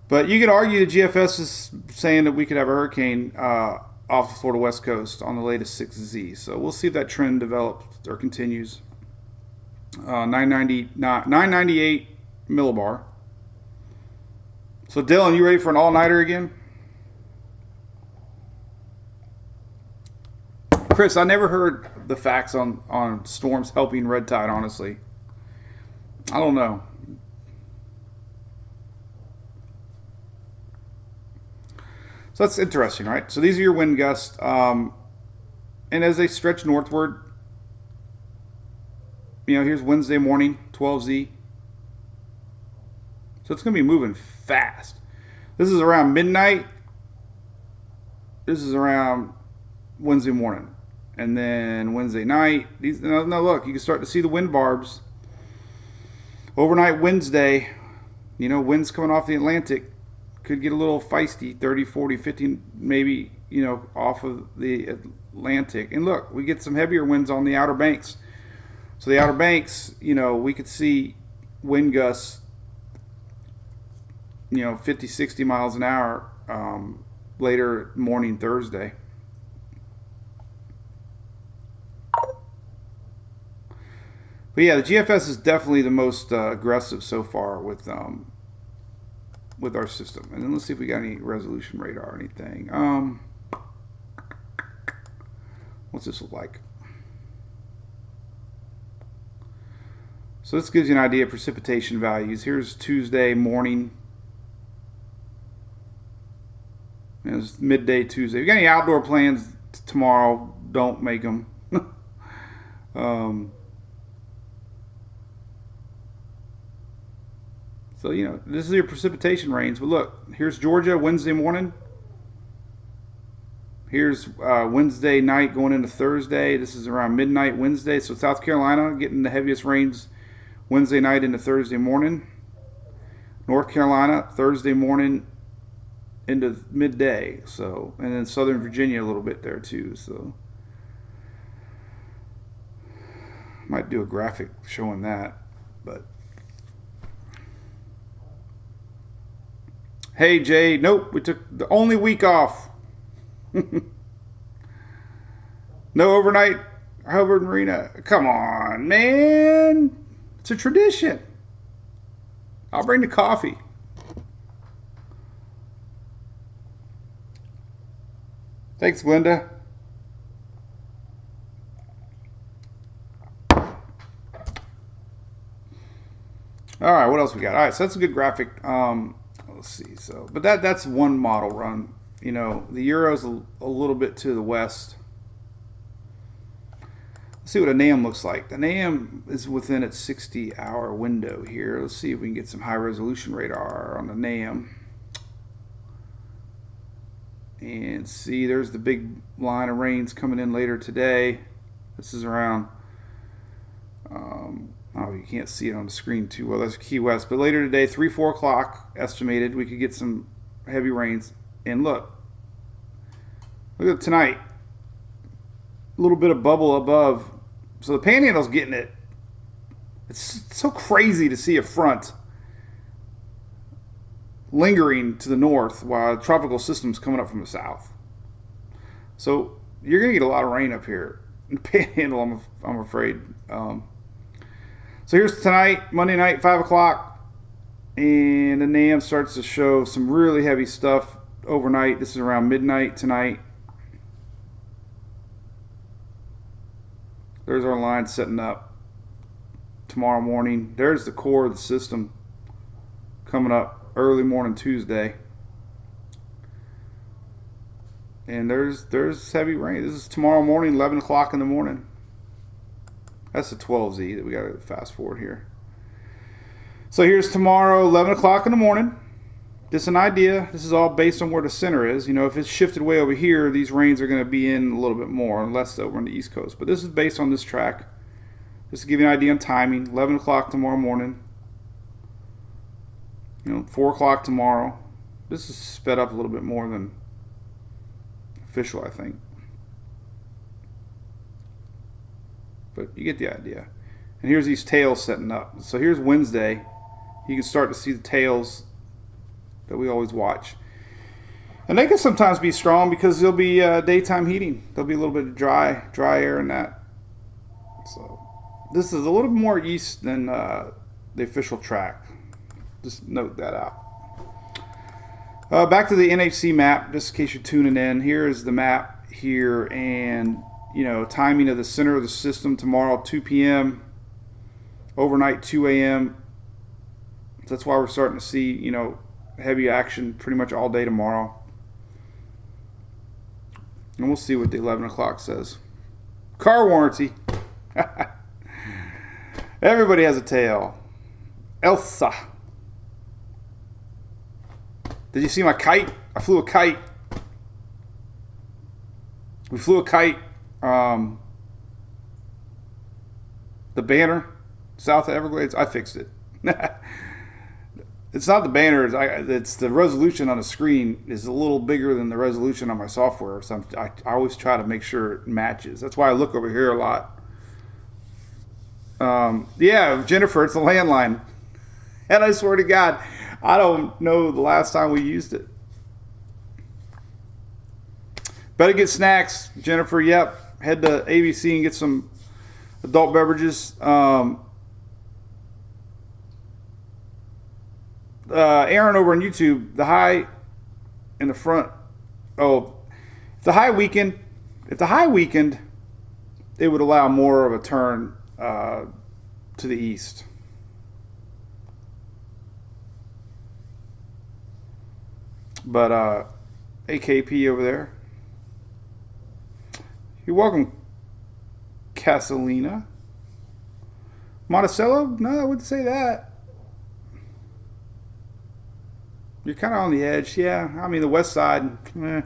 But you could argue the GFS is saying that we could have a hurricane off the Florida West Coast on the latest 6Z. So we'll see if that trend develops or continues. 998 millibar. So Dylan, you ready for an all-nighter again? Chris, I never heard the facts on storms helping red tide, honestly. I don't know. So that's interesting, right? So these are your wind gusts. And as they stretch northward, here's Wednesday morning, 12Z. So it's going to be moving fast. This is around midnight. This is around Wednesday morning. And then Wednesday night. Now look, you can start to see the wind barbs. Overnight Wednesday, winds coming off the Atlantic could get a little feisty, 30, 40, 50, maybe, off of the Atlantic. And look, we get some heavier winds on the Outer Banks. So the Outer Banks, we could see wind gusts, 50, 60 miles an hour later morning Thursday. But yeah, the GFS is definitely the most aggressive so far with our system. And then let's see if we got any resolution radar or anything. What's this look like? So this gives you an idea of precipitation values. Here's Tuesday morning. It's midday Tuesday. If you got any outdoor plans tomorrow, don't make them. So, you know, this is your precipitation range. But look, here's Georgia Wednesday morning. Here's Wednesday night going into Thursday. This is around midnight Wednesday. So South Carolina getting the heaviest rains Wednesday night into Thursday morning. North Carolina Thursday morning into midday. So, and then Southern Virginia a little bit there too. So might do a graphic showing that, but hey Jay, nope, we took the only week off. No overnight Hubbard Marina. Come on, man. It's a tradition. I'll bring the coffee. Thanks, Glenda. All right, what else we got? All right, so that's a good graphic. Let's see. So, but that's one model run. You know, the Euro's a little bit to the west. Let's see what a NAM looks like. The NAM is within its 60-hour window here. Let's see if we can get some high-resolution radar on the NAM. And see, there's the big line of rains coming in later today. This is around, oh, you can't see it on the screen too well. That's Key West. But later today, 3-4 o'clock estimated, we could get some heavy rains. And look at tonight. A little bit of bubble above. So the Panhandle's getting it. It's so crazy to see a front lingering to the north while a tropical system's coming up from the south. So you're going to get a lot of rain up here in the Panhandle, I'm afraid. So here's tonight, Monday night, 5 o'clock. And the NAM starts to show some really heavy stuff overnight. This is around midnight tonight. There's our line setting up tomorrow morning. There's the core of the system coming up early morning Tuesday. And there's heavy rain. This is tomorrow morning, 11 o'clock in the morning. That's the 12Z that we got to fast forward here. So here's tomorrow, 11 o'clock in the morning. Just an idea. This is all based on where the center is. You know, if it's shifted way over here, these rains are going to be in a little bit more, unless over on the East Coast. But this is based on this track. Just to give you an idea on timing, 11 o'clock tomorrow morning. You know, 4 o'clock tomorrow. This is sped up a little bit more than official, I think. But you get the idea. And here's these tails setting up. So here's Wednesday. You can start to see the tails that we always watch. And they can sometimes be strong because there'll be daytime heating. There'll be a little bit of dry air in that. So this is a little bit more east than the official track. Just note that out. Back to the NHC map, just in case you're tuning in. Here is the map here, and you know, timing of the center of the system tomorrow, 2 p.m. overnight, 2 a.m. That's why we're starting to see, you know, heavy action pretty much all day tomorrow. And we'll see what the 11 o'clock says. Car warranty. Everybody has a tail. Elsa. Did you see my kite? I flew a kite. We flew a kite. The banner south of Everglades, I fixed it. It's not the banner, it's the resolution on the screen is a little bigger than the resolution on my software. So I always try to make sure it matches. That's why I look over here a lot. Yeah, Jennifer, it's a landline. And I swear to God, I don't know the last time we used it. Better get snacks, Jennifer. Yep. Head to ABC and get some adult beverages. Aaron over on YouTube, the high in the front. Oh, if the high weakened, it would allow more of a turn to the east. But AKP over there. You're welcome, Casalina. Monticello? No, I wouldn't say that. You're kind of on the edge. Yeah, I mean, the west side, not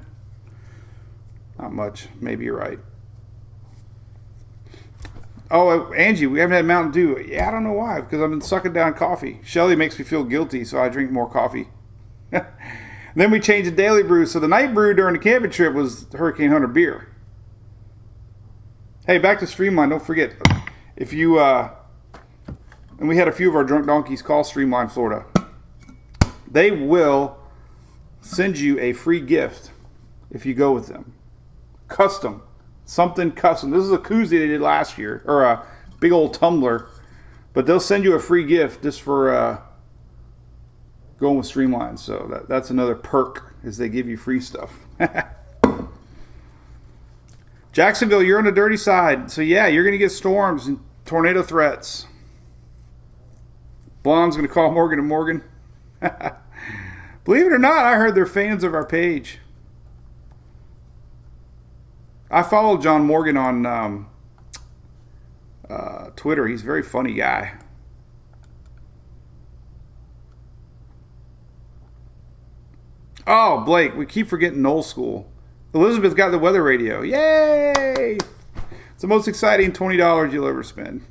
much. Maybe you're right. Oh, Angie, we haven't had Mountain Dew. Yeah, I don't know why, because I've been sucking down coffee. Shelly makes me feel guilty, so I drink more coffee. Then we changed the daily brew. So the night brew during the camping trip was Hurricane Hunter beer. Hey, back to Streamline. Don't forget, if you, and we had a few of our drunk donkeys call Streamline Florida. They will send you a free gift if you go with them. Custom. Something custom. This is a koozie they did last year, or a big old tumbler. But they'll send you a free gift just for going with Streamline. So that's another perk, is they give you free stuff. Jacksonville, you're on the dirty side. So yeah, you're going to get storms and tornado threats. Blonde's going to call Morgan & Morgan. Believe it or not, I heard they're fans of our page. I follow John Morgan on Twitter. He's a very funny guy. Oh, Blake, we keep forgetting Knoll School. Elizabeth got the weather radio. Yay! It's the most exciting $20 you'll ever spend.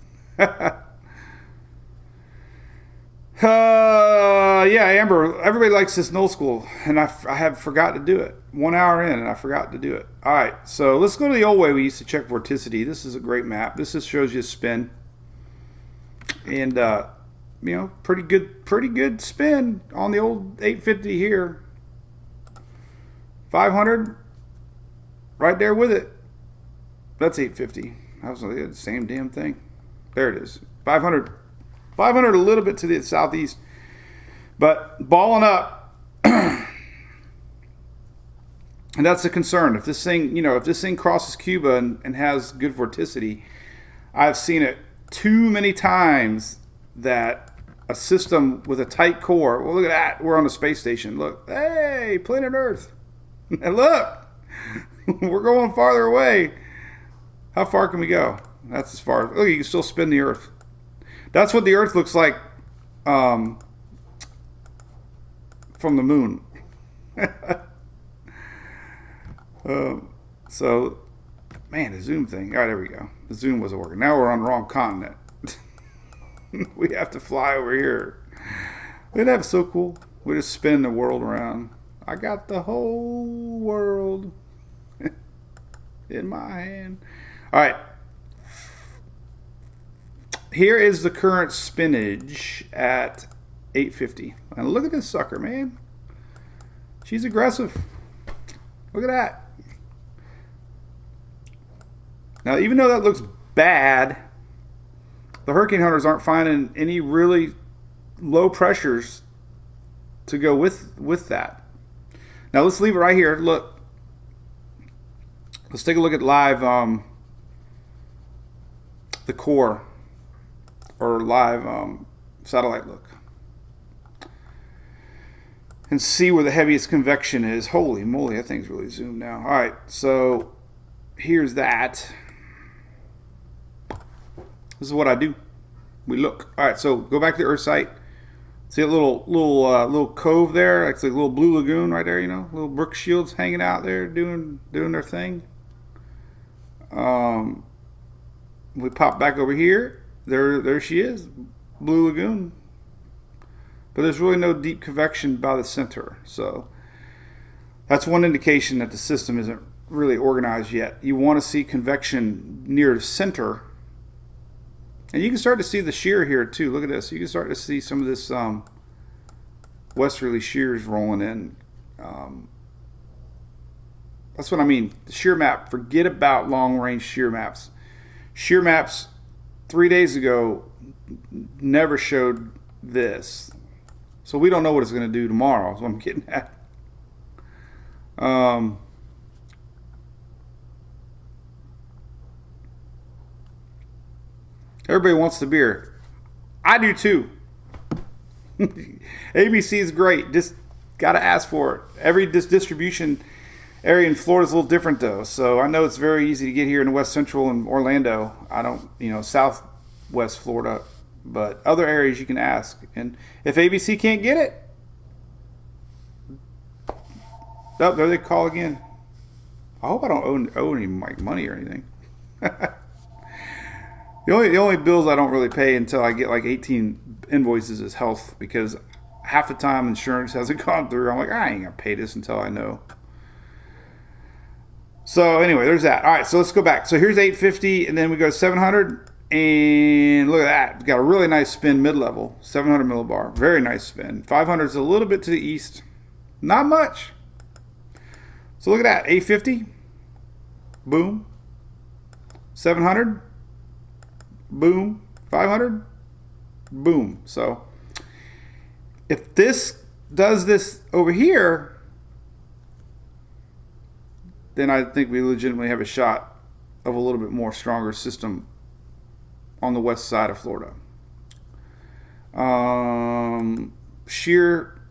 Yeah, Amber, everybody likes this Knoll School, and I have forgot to do it. 1 hour in, and I forgot to do it. All right, so let's go to the old way we used to check Vorticity. This is a great map. This just shows you a spin. And, pretty good spin on the old 850 here. 500, right there with it. That's 850. I was like, the same damn thing. There it is. 500 a little bit to the southeast. But balling up. And that's the concern. If this thing crosses Cuba and has good vorticity, I've seen it too many times that a system with a tight core, well, look at that. We're on the space station. Look. Hey, planet Earth. And look. We're going farther away. How far can we go? That's as far. Look, you can still spin the Earth. That's what the Earth looks like from the moon. So, man, the zoom thing. All right, there we go. The zoom wasn't working. Now we're on the wrong continent. We have to fly over here. Wouldn't that be so cool? We just spin the world around. I got the whole world in my hand. All right. Here is the current spinach at 850. And look at this sucker, man. She's aggressive. Look at that. Now, even though that looks bad, the hurricane hunters aren't finding any really low pressures to go with that. Now, let's leave it right here. Look. Let's take a look at live the core or live satellite look and see where the heaviest convection is. Holy moly, that thing's really zoomed now. All right, so here's that. This is what I do. We look. All right, so go back to the Earth site. See a little cove there, like a little blue lagoon right there. Little brook shields hanging out there doing their thing. We pop back over here. There she is, Blue Lagoon. But there's really no deep convection by the center. So that's one indication that the system isn't really organized yet. You want to see convection near the center. And you can start to see the shear here too. Look at this. You can start to see some of this westerly shears rolling in. That's what I mean. The shear map. Forget about long-range shear maps. Shear maps 3 days ago never showed this. So we don't know what it's going to do tomorrow. So I'm getting at. Everybody wants the beer. I do too. ABC is great. Just got to ask for it. Every distribution area in Florida is a little different though. So I know it's very easy to get here in West Central and Orlando. I don't, Southwest Florida, but other areas you can ask. And if ABC can't get it, oh, there they call again. I hope I don't owe any money or anything. The only bills I don't really pay until I get like 18 invoices is health, because half the time insurance hasn't gone through. I'm like, I ain't gonna pay this until I know. So anyway, there's that. All right, so let's go back. So here's 850, and then we go to 700, and look at that. We've got a really nice spin mid-level, 700 millibar. Very nice spin. 500 is a little bit to the east. Not much. So look at that. 850. Boom. 700. Boom. 500. Boom. So if this does this over here, then I think we legitimately have a shot of a little bit more stronger system on the west side of Florida. Shear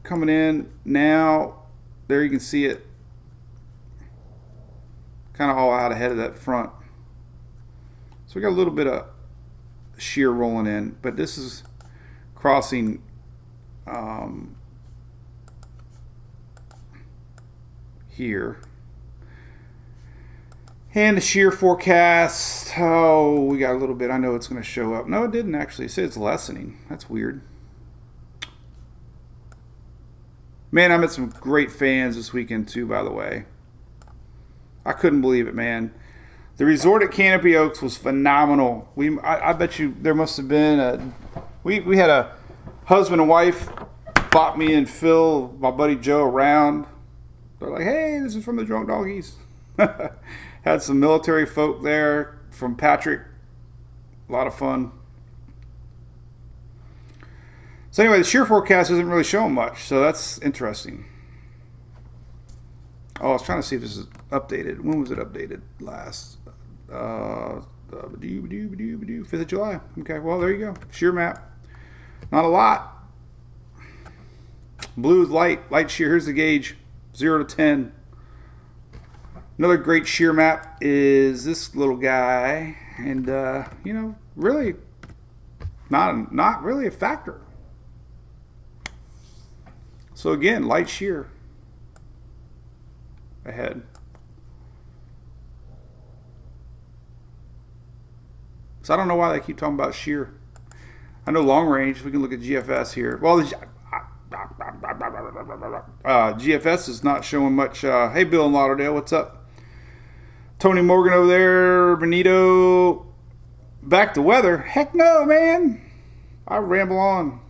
coming in now. There you can see it kind of all out ahead of that front. So we got a little bit of shear rolling in, but this is crossing here. And the shear forecast, oh, we got a little bit. I know it's going to show up. No, it didn't actually. It said it's lessening. That's weird. Man, I met some great fans this weekend too, by the way. I couldn't believe it, man. The resort at Canopy Oaks was phenomenal. I bet you there must have been we had a husband and wife bought me and Phil, my buddy Joe, around. They're like, hey, this is from the Drunk Doggies. Had some military folk there from Patrick. A lot of fun. So anyway, the shear forecast isn't really showing much, so that's interesting. Oh, I was trying to see if this is updated. When was it updated last? 5th of July. Okay, well, there you go. Shear map. Not a lot. Blue is light shear. Here's the gauge. 0 to 10. Another great shear map is this little guy. And, really not really a factor. So again, light shear ahead. So I don't know why they keep talking about shear. I know long range. We can look at GFS here. Well, GFS is not showing much. Hey, Bill in Lauderdale, what's up? Tony Morgan over there. Benito. Back to weather. Heck no, man. I ramble on.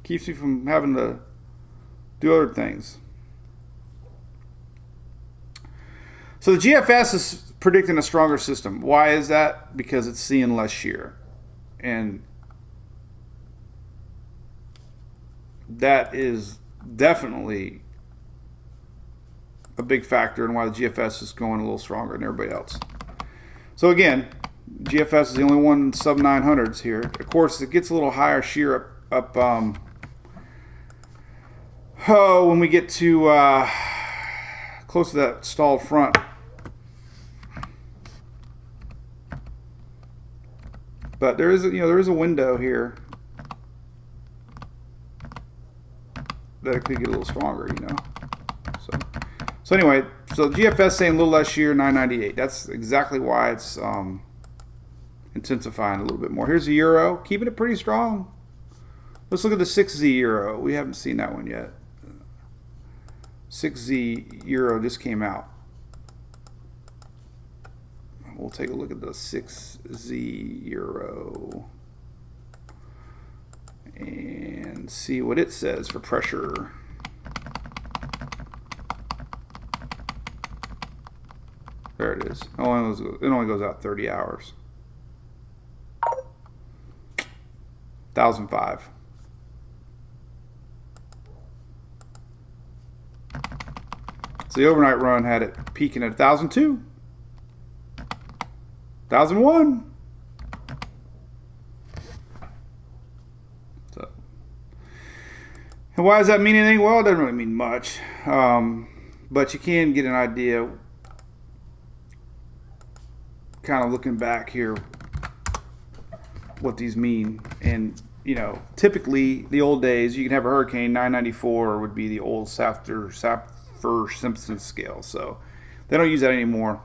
Keeps me from having to do other things. So the GFS is predicting a stronger system. Why is that? Because it's seeing less shear. And that is definitely a big factor in why the GFS is going a little stronger than everybody else. So again, GFS is the only one sub 900s here. Of course, it gets a little higher shear up when we get to close to that stalled front. But there is a window here that it could get a little stronger, So anyway, so GFS saying a little less shear, 998. That's exactly why it's intensifying a little bit more. Here's the euro, keeping it pretty strong. Let's look at the 6Z euro. We haven't seen that one yet. 6Z euro just came out. We'll take a look at the 6Z euro and see what it says for pressure. There it is. It only goes out 30 hours. 1,005. So the overnight run had it peaking at 1,002, 1,001. So, and why does that mean anything? Well, it doesn't really mean much, but you can get an idea. Kind of looking back here, what these mean. And you know, typically the old days, you can have a hurricane 994 would be the old Saffir-Simpson scale. So they don't use that anymore.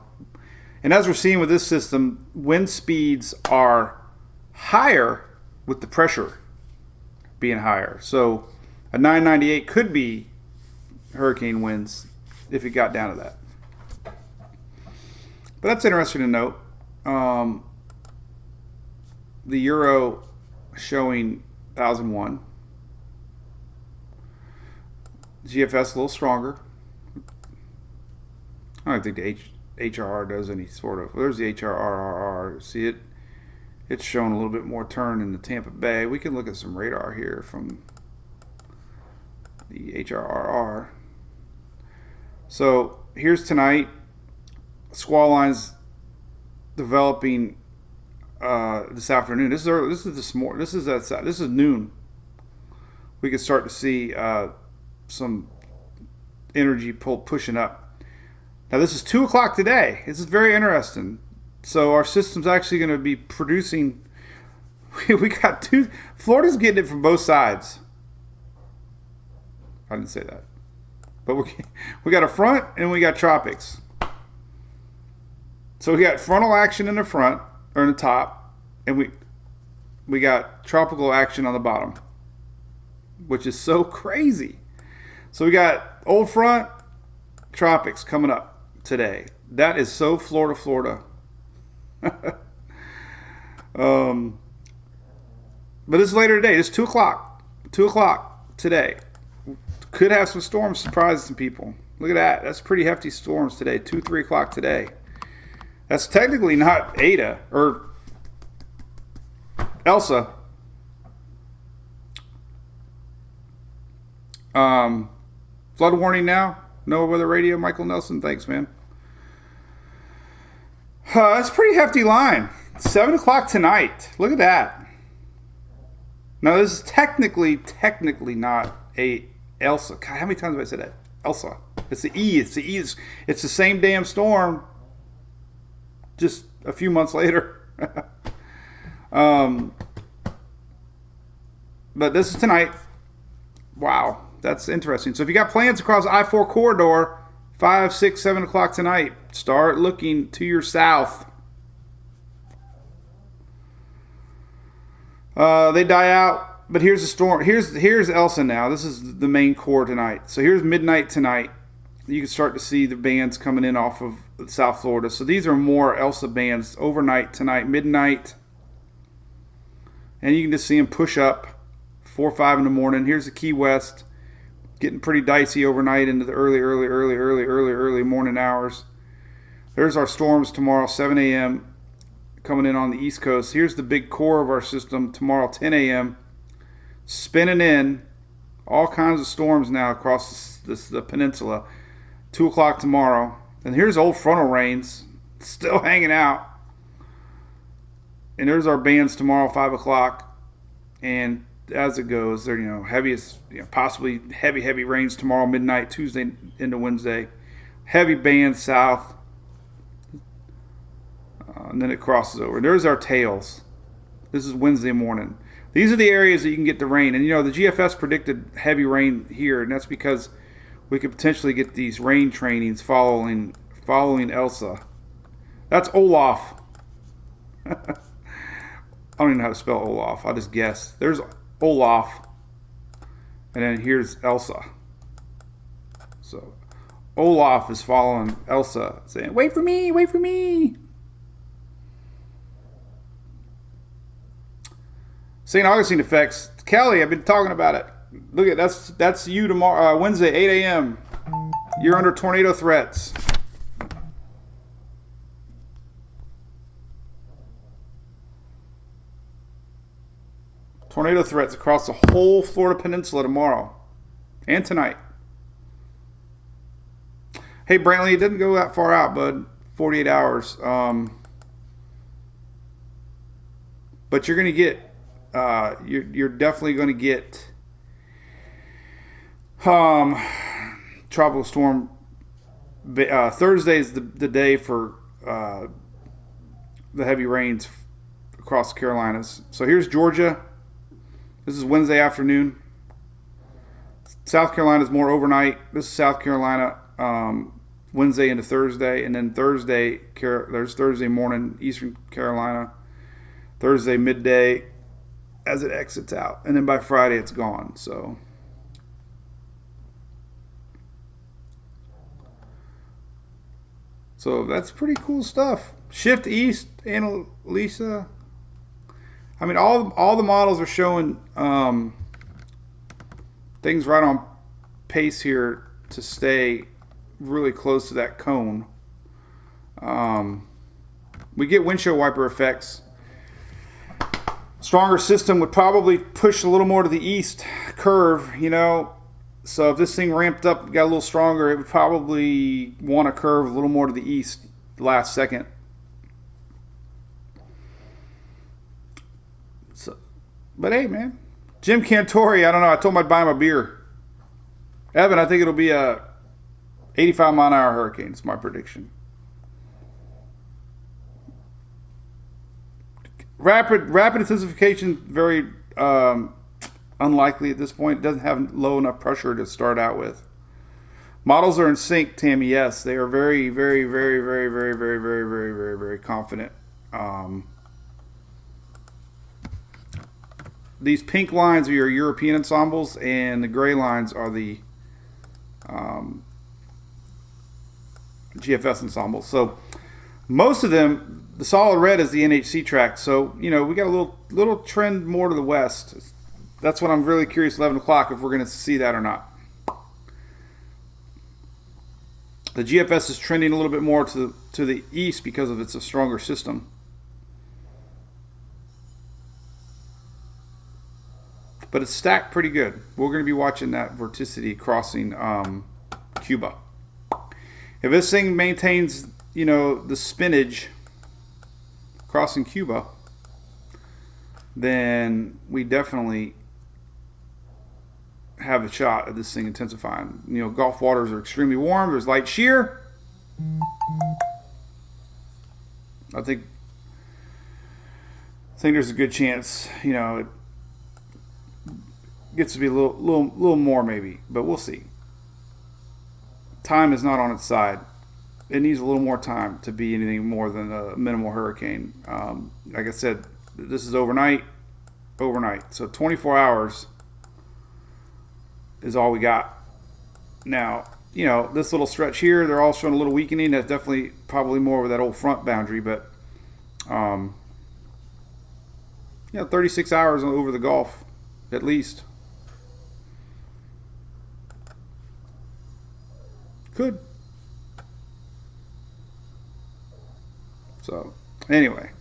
And as we're seeing with this system, wind speeds are higher with the pressure being higher. So a 998 could be hurricane winds if it got down to that. But that's interesting to note. The euro showing 1,001. GFS a little stronger. I don't think the HRR does any sort of. There's the HRRR. See it? It's showing a little bit more turn in the Tampa Bay. We can look at some radar here from the HRRR. So here's tonight. Squall lines developing this afternoon. This is early, this is noon. We can start to see some energy pushing up. Now this is 2 o'clock today. This is very interesting. So our system's actually going to be producing. We got two. Florida's getting it from both sides. I didn't say that, but we got a front and we got tropics. So we got frontal action in the front or in the top, and we got tropical action on the bottom, which is so crazy. So we got old front, tropics coming up today. That is so Florida. But it's later today. It's 2 o'clock. 2 o'clock today. Could have some storms surprise some people. Look at that. That's pretty hefty storms today. 2, 3 o'clock today. That's technically not Ada or Elsa. Flood warning now. NOAA Weather Radio. Michael Nelson. Thanks, man. That's a pretty hefty line. 7 o'clock tonight. Look at that. Now, this is technically not a Elsa. God, how many times have I said that? Elsa. It's the E. It's the E. It's the same damn storm. Just a few months later. But this is tonight. Wow, that's interesting. So if you got plans across I-4 corridor, 5, 6, 7 o'clock tonight, start looking to your south. They die out, but here's the storm. Here's Elsa now. This is the main core tonight. So here's midnight tonight. You can start to see the bands coming in off of South Florida. So these are more Elsa bands overnight tonight, midnight. And you can just see them push up 4 or 5 in the morning. Here's the Key West. Getting pretty dicey overnight into the early morning hours. There's our storms tomorrow, 7 a.m. coming in on the East Coast. Here's the big core of our system tomorrow, 10 a.m. Spinning in. All kinds of storms now across the peninsula. 2 o'clock tomorrow. And here's old frontal rains still hanging out. And there's our bands tomorrow, 5 o'clock. And as it goes, they're, heaviest, possibly heavy rains tomorrow, midnight, Tuesday into Wednesday. Heavy bands south. And then it crosses over. And there's our tails. This is Wednesday morning. These are the areas that you can get the rain. And, the GFS predicted heavy rain here. And that's because we could potentially get these rain trainings following Elsa. That's Olaf. I don't even know how to spell Olaf. I'll just guess. There's Olaf. And then here's Elsa. So Olaf is following Elsa, saying, "Wait for me, wait for me." St. Augustine effects. Kelly, I've been talking about it. Look at that's you tomorrow, Wednesday, 8 a.m. You're under tornado threats. Tornado threats across the whole Florida peninsula tomorrow and tonight. Hey, Brantley, it didn't go that far out, bud. 48 hours. But you're going to get, you're definitely going to get tropical storm. Thursday is the day for the heavy rains across the Carolinas. So here's Georgia. This is Wednesday afternoon. South Carolina is more overnight. This is South Carolina, Wednesday into Thursday. And then Thursday, there's Thursday morning, Eastern Carolina. Thursday midday as it exits out. And then by Friday, it's gone. So that's pretty cool stuff. Shift east, Annalisa. I mean, all the models are showing things right on pace here to stay really close to that cone. We get windshield wiper effects. Stronger system would probably push a little more to the east curve, you know. So if this thing ramped up, got a little stronger, it would probably want to curve a little more to the east last second. So, but hey, man. Jim Cantori, I don't know. I told him I'd buy him a beer. Evan, I think it'll be a 85-mile-an-hour hurricane. It's my prediction. Rapid intensification, very unlikely at this point. It doesn't have low enough pressure to start out with. Models are in sync, Tammy. Yes, they are very, very, very, very, very, very, very, very, very, very confident. These pink lines are your European ensembles, and the gray lines are the GFS ensembles. So most of them, the solid red is the NHC track. So, you know, we got a little trend more to the west. That's what I'm really curious, 11 o'clock, if we're going to see that or not. The GFS is trending a little bit more to the east because of it's a stronger system. But it's stacked pretty good. We're going to be watching that Vorticity crossing Cuba. If this thing maintains, you know, the spinach crossing Cuba, then we definitely have a shot at this thing intensifying. You know, Gulf waters are extremely warm. There's light shear. I think there's a good chance, you know, it gets to be a little more maybe, but we'll see. Time is not on its side. It needs a little more time to be anything more than a minimal hurricane. Like I said, this is overnight. So 24 hours is all we got. Now, you know, this little stretch here, they're all showing a little weakening. That's definitely probably more with that old front boundary, but you know, 36 hours over the Gulf at least. Could. So, anyway.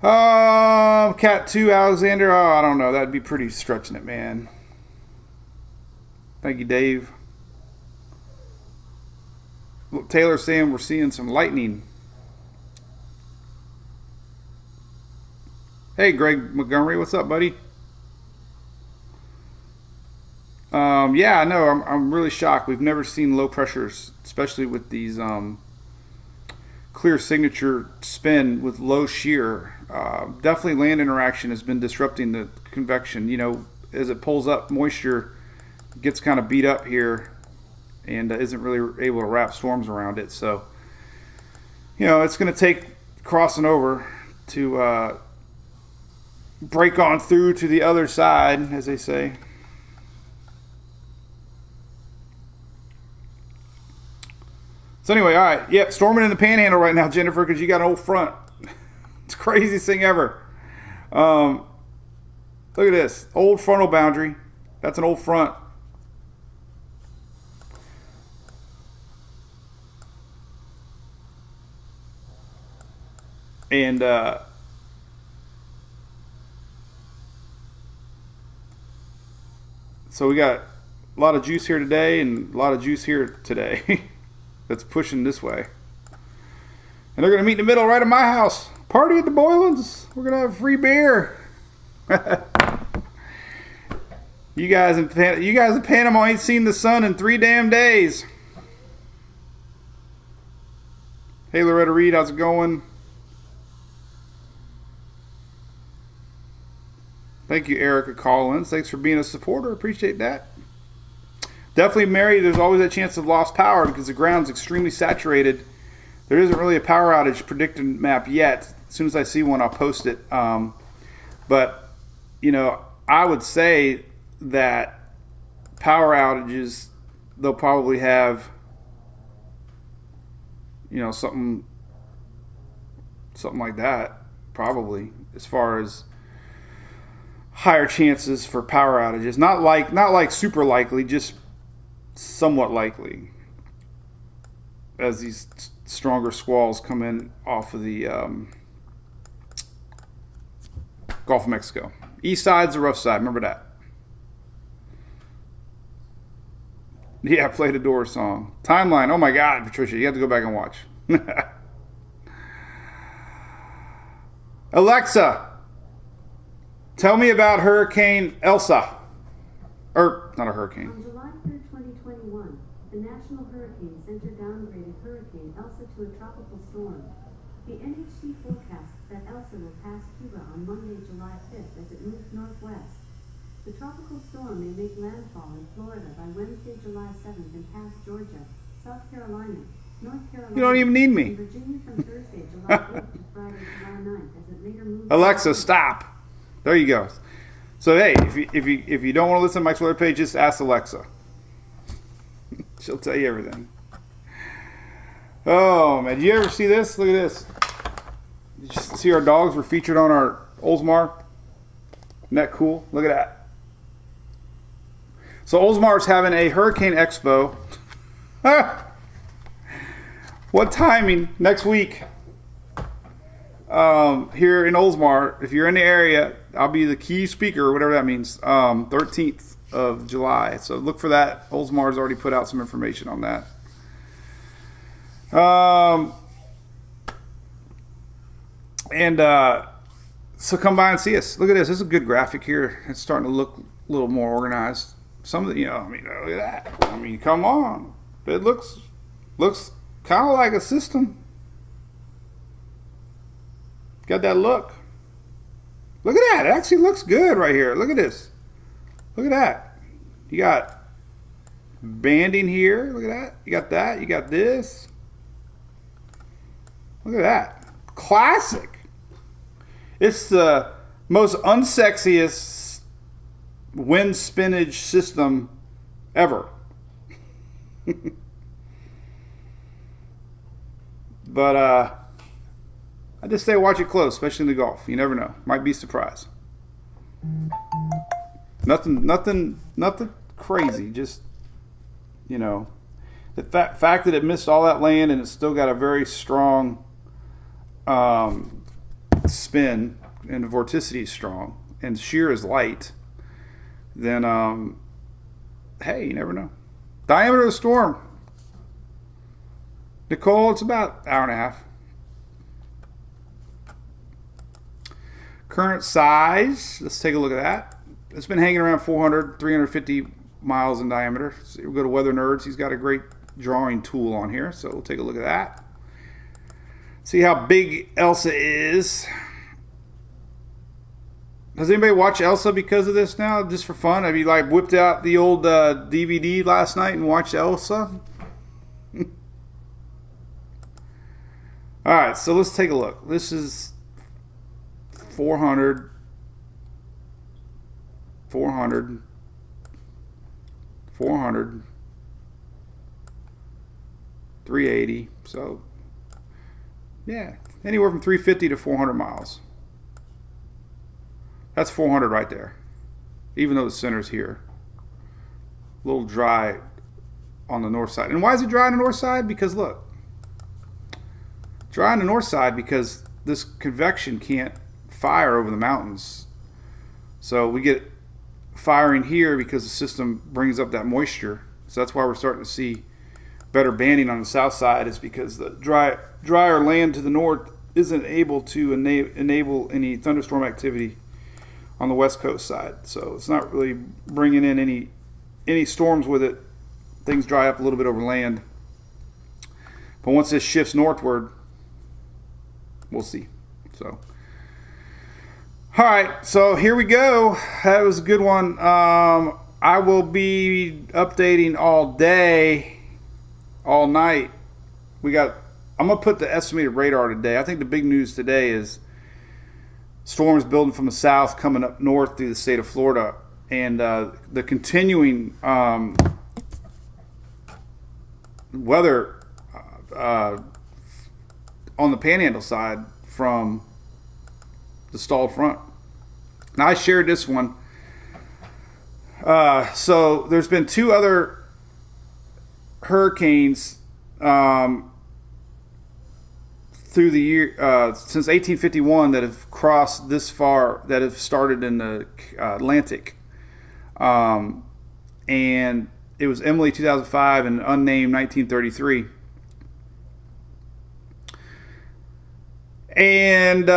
Cat 2, Alexander. Oh, I don't know. That'd be pretty stretching it, man. Thank you, Dave. Look, Taylor's saying we're seeing some lightning. Hey, Greg Montgomery. What's up, buddy? Yeah, no, I'm really shocked. We've never seen low pressures, especially with these clear signature spin with low shear. Definitely land interaction has been disrupting the convection. You know, as it pulls up, moisture gets kind of beat up here and isn't really able to wrap storms around it. So, you know, it's going to take crossing over to break on through to the other side, as they say. So anyway, all right. Yep, storming in the Panhandle right now, Jennifer, because you got an old front. It's the craziest thing ever. Look at this. Old frontal boundary. That's an old front. And so we got lot of juice here today and a lot of juice here today that's pushing this way. And they're going to meet in the middle right at my house. Party at the Boylan's. We're going to have free beer. You guys in Panama ain't seen the sun in 3 damn days. Hey, Loretta Reed, how's it going? Thank you, Erica Collins. Thanks for being a supporter. Appreciate that. Definitely, Mary, there's always a chance of lost power because the ground's extremely saturated. There isn't really a power outage predicted map yet. As soon as I see one, I'll post it. But, you know, I would say that power outages, they'll probably have, you know, something like that, probably, as far as higher chances for power outages. Not like super likely, just somewhat likely, as these stronger squalls come in off of the Gulf of Mexico. East side's the rough side, remember that. Yeah, play the Doors song. Timeline, oh my God, Patricia, you have to go back and watch. Alexa, tell me about Hurricane Elsa. Or, not a hurricane. On July 3rd, 2021, the National Hurricane Center downgraded Hurricane Elsa to a tropical storm. The NHC forecasts that Elsa will pass Cuba on Monday, July 5th as it moves northwest. The tropical storm may make landfall in Florida by Wednesday, July 7th and pass Georgia, South Carolina, North Carolina. You don't even need me. And Virginia from Thursday, July 8th to Friday, July 9th as it later moves. Alexa, stop. There you go. So hey, if you don't want to listen to Mike's Weather page, just ask Alexa. She'll tell you everything. Oh man, did you ever see this? Look at this. Did you see our dogs were featured on our Oldsmar? Isn't that cool? Look at that. So Oldsmar's having a Hurricane Expo. What timing? Next week. Here in Oldsmar. If you're in the area, I'll be the key speaker, or whatever that means. 13th of July. So look for that. Oldsmar's already put out some information on that. So come by and see us. Look at this. This is a good graphic here. It's starting to look a little more organized. Some of the, I mean, look at that. I mean, come on. It looks kind of like a system. Got that look. Look at that. It actually looks good right here. Look at this. Look at that. You got banding here. Look at that. You got that. You got this. Look at that. Classic. It's the most unsexiest wind spinach system ever. But I just say watch it close, especially in the Gulf. You never know. Might be surprised. Nothing crazy. Just, the fact that it missed all that land and it's still got a very strong spin, and the vorticity is strong and shear is light, then hey, you never know. Diameter of the storm, Nicole, it's about an hour and a half. Current size, let's take a look at that. It's been hanging around 400, 350 miles in diameter. So we'll go to Weather Nerds. He's got a great drawing tool on here, so we'll take a look at that. See how big Elsa is. Does anybody watch Elsa because of this now, just for fun? Have you whipped out the old DVD last night and watched Elsa? All right, so let's take a look. This is 400, 400, 400, 380. So, yeah, anywhere from 350 to 400 miles. That's 400 right there, even though the center's here. A little dry on the north side. And why is it dry on the north side? Because look, dry on the north side because this convection can't fire over the mountains. So we get firing here because the system brings up that moisture. So that's why we're starting to see better banding on the south side, is because the drier land to the north isn't able to enable any thunderstorm activity on the west coast side. So it's not really bringing in any storms with it. Things dry up a little bit over land. But once this shifts northward, we'll see. So, all right, so here we go. That was a good one. I will be updating all day, all night. I'm going to put the estimated radar today. I think the big news today is storms building from the south coming up north through the state of Florida, and the continuing weather on the Panhandle side from the stalled front. Now, I shared this one. So there's been two other hurricanes through the year since 1851 that have crossed this far, that have started in the Atlantic, and it was Emily 2005 and Unnamed 1933. And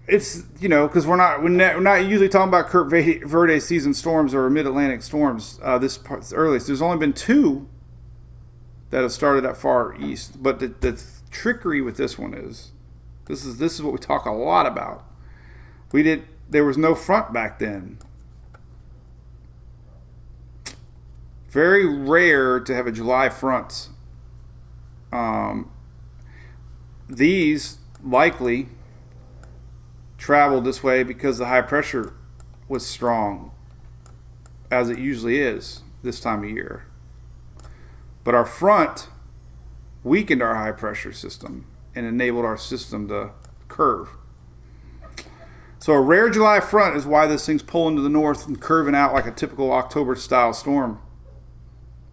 it's, because we're not usually talking about Cape Verde season storms or mid-Atlantic storms this earliest. There's only been two that have started that far east. But the trickery with this one is, this is what we talk a lot about. There was no front back then. Very rare to have a July front. These likely traveled this way because the high pressure was strong, as it usually is this time of year. But our front weakened our high pressure system and enabled our system to curve. So a rare July front is why this thing's pulling to the north and curving out like a typical October style storm,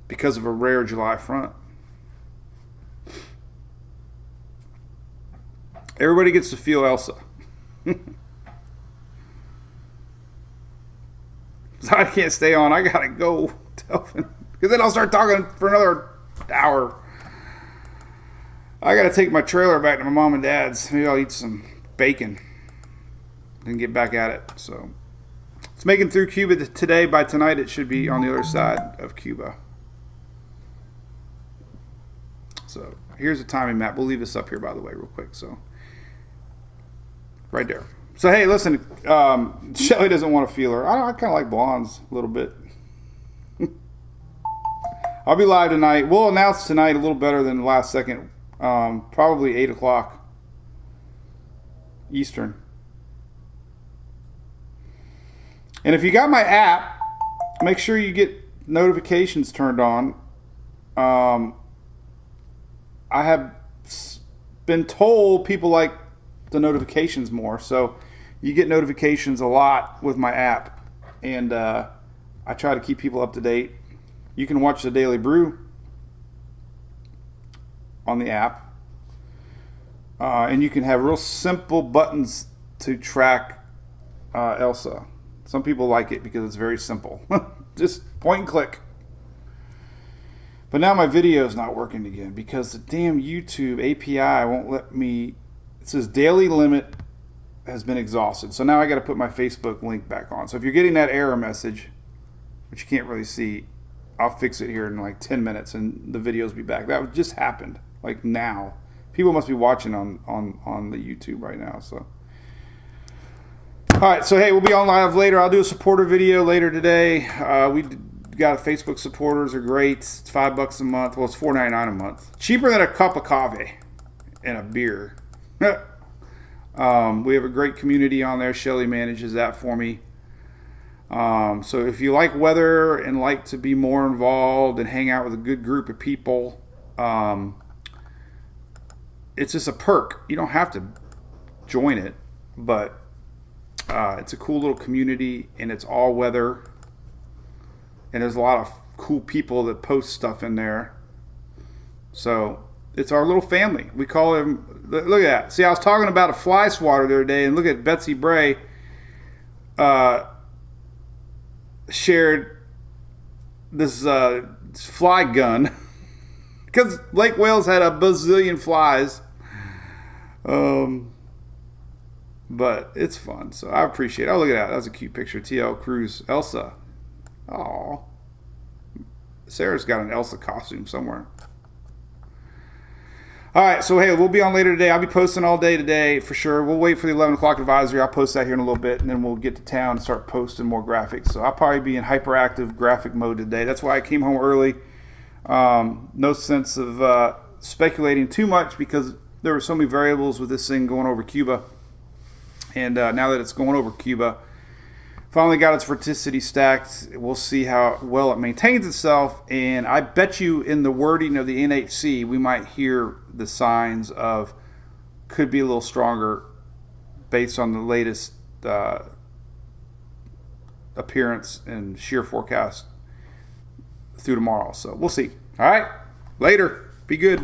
because of a rare July front. Everybody gets to feel Elsa. So I can't stay on. I gotta go, Delvin, because then I'll start talking for another hour. I gotta take my trailer back to my mom and dad's. Maybe I'll eat some bacon and get back at it. So it's making through Cuba today. By tonight, it should be on the other side of Cuba. So here's a timing map. We'll leave this up here, by the way, real quick. So right there. So hey, listen, Shelly doesn't want a feeler. I kind of like blondes a little bit. I'll be live tonight. We'll announce tonight a little better than the last second. Probably 8 o'clock Eastern. And if you got my app, make sure you get notifications turned on. I have been told people like the notifications more, so you get notifications a lot with my app, and I try to keep people up to date. You can watch the Daily Brew on the app, and you can have real simple buttons to track Elsa. Some people like it because it's very simple. Just point and click. But now my video is not working again because the damn YouTube API won't let me. It says daily limit has been exhausted. So now I got to put my Facebook link back on. So if you're getting that error message, which you can't really see, I'll fix it here in like 10 minutes and the videos be back. That just happened like now. People must be watching on the YouTube right now. So all right, so hey, we'll be on live later. I'll do a supporter video later today. We got Facebook supporters are great. It's $5 a month. Well, it's $4.99 a month. Cheaper than a cup of coffee and a beer. We have a great community on there. Shelly manages that for me. So if you like weather and like to be more involved and hang out with a good group of people, it's just a perk. You don't have to join it, but it's a cool little community, and it's all weather. And there's a lot of cool people that post stuff in there. So it's our little family. We call him, look at that. See, I was talking about a fly swatter the other day, and look at Betsy Bray shared this fly gun because Lake Wales had a bazillion flies. But it's fun, so I appreciate it. Oh, look at that. That was a cute picture. TL Cruz. Elsa. Oh, Sarah's got an Elsa costume somewhere. All right, so hey, we'll be on later today. I'll be posting all day today for sure. We'll wait for the 11 o'clock advisory. I'll post that here in a little bit, and then we'll get to town and start posting more graphics. So I'll probably be in hyperactive graphic mode today. That's why I came home early. No sense of speculating too much because there were so many variables with this thing going over Cuba. And now that it's going over Cuba, finally got its Vorticity stacked. We'll see how well it maintains itself. And I bet you in the wording of the NHC, we might hear the signs of could be a little stronger based on the latest appearance and shear forecast through tomorrow. So we'll see. All right. Later. Be good.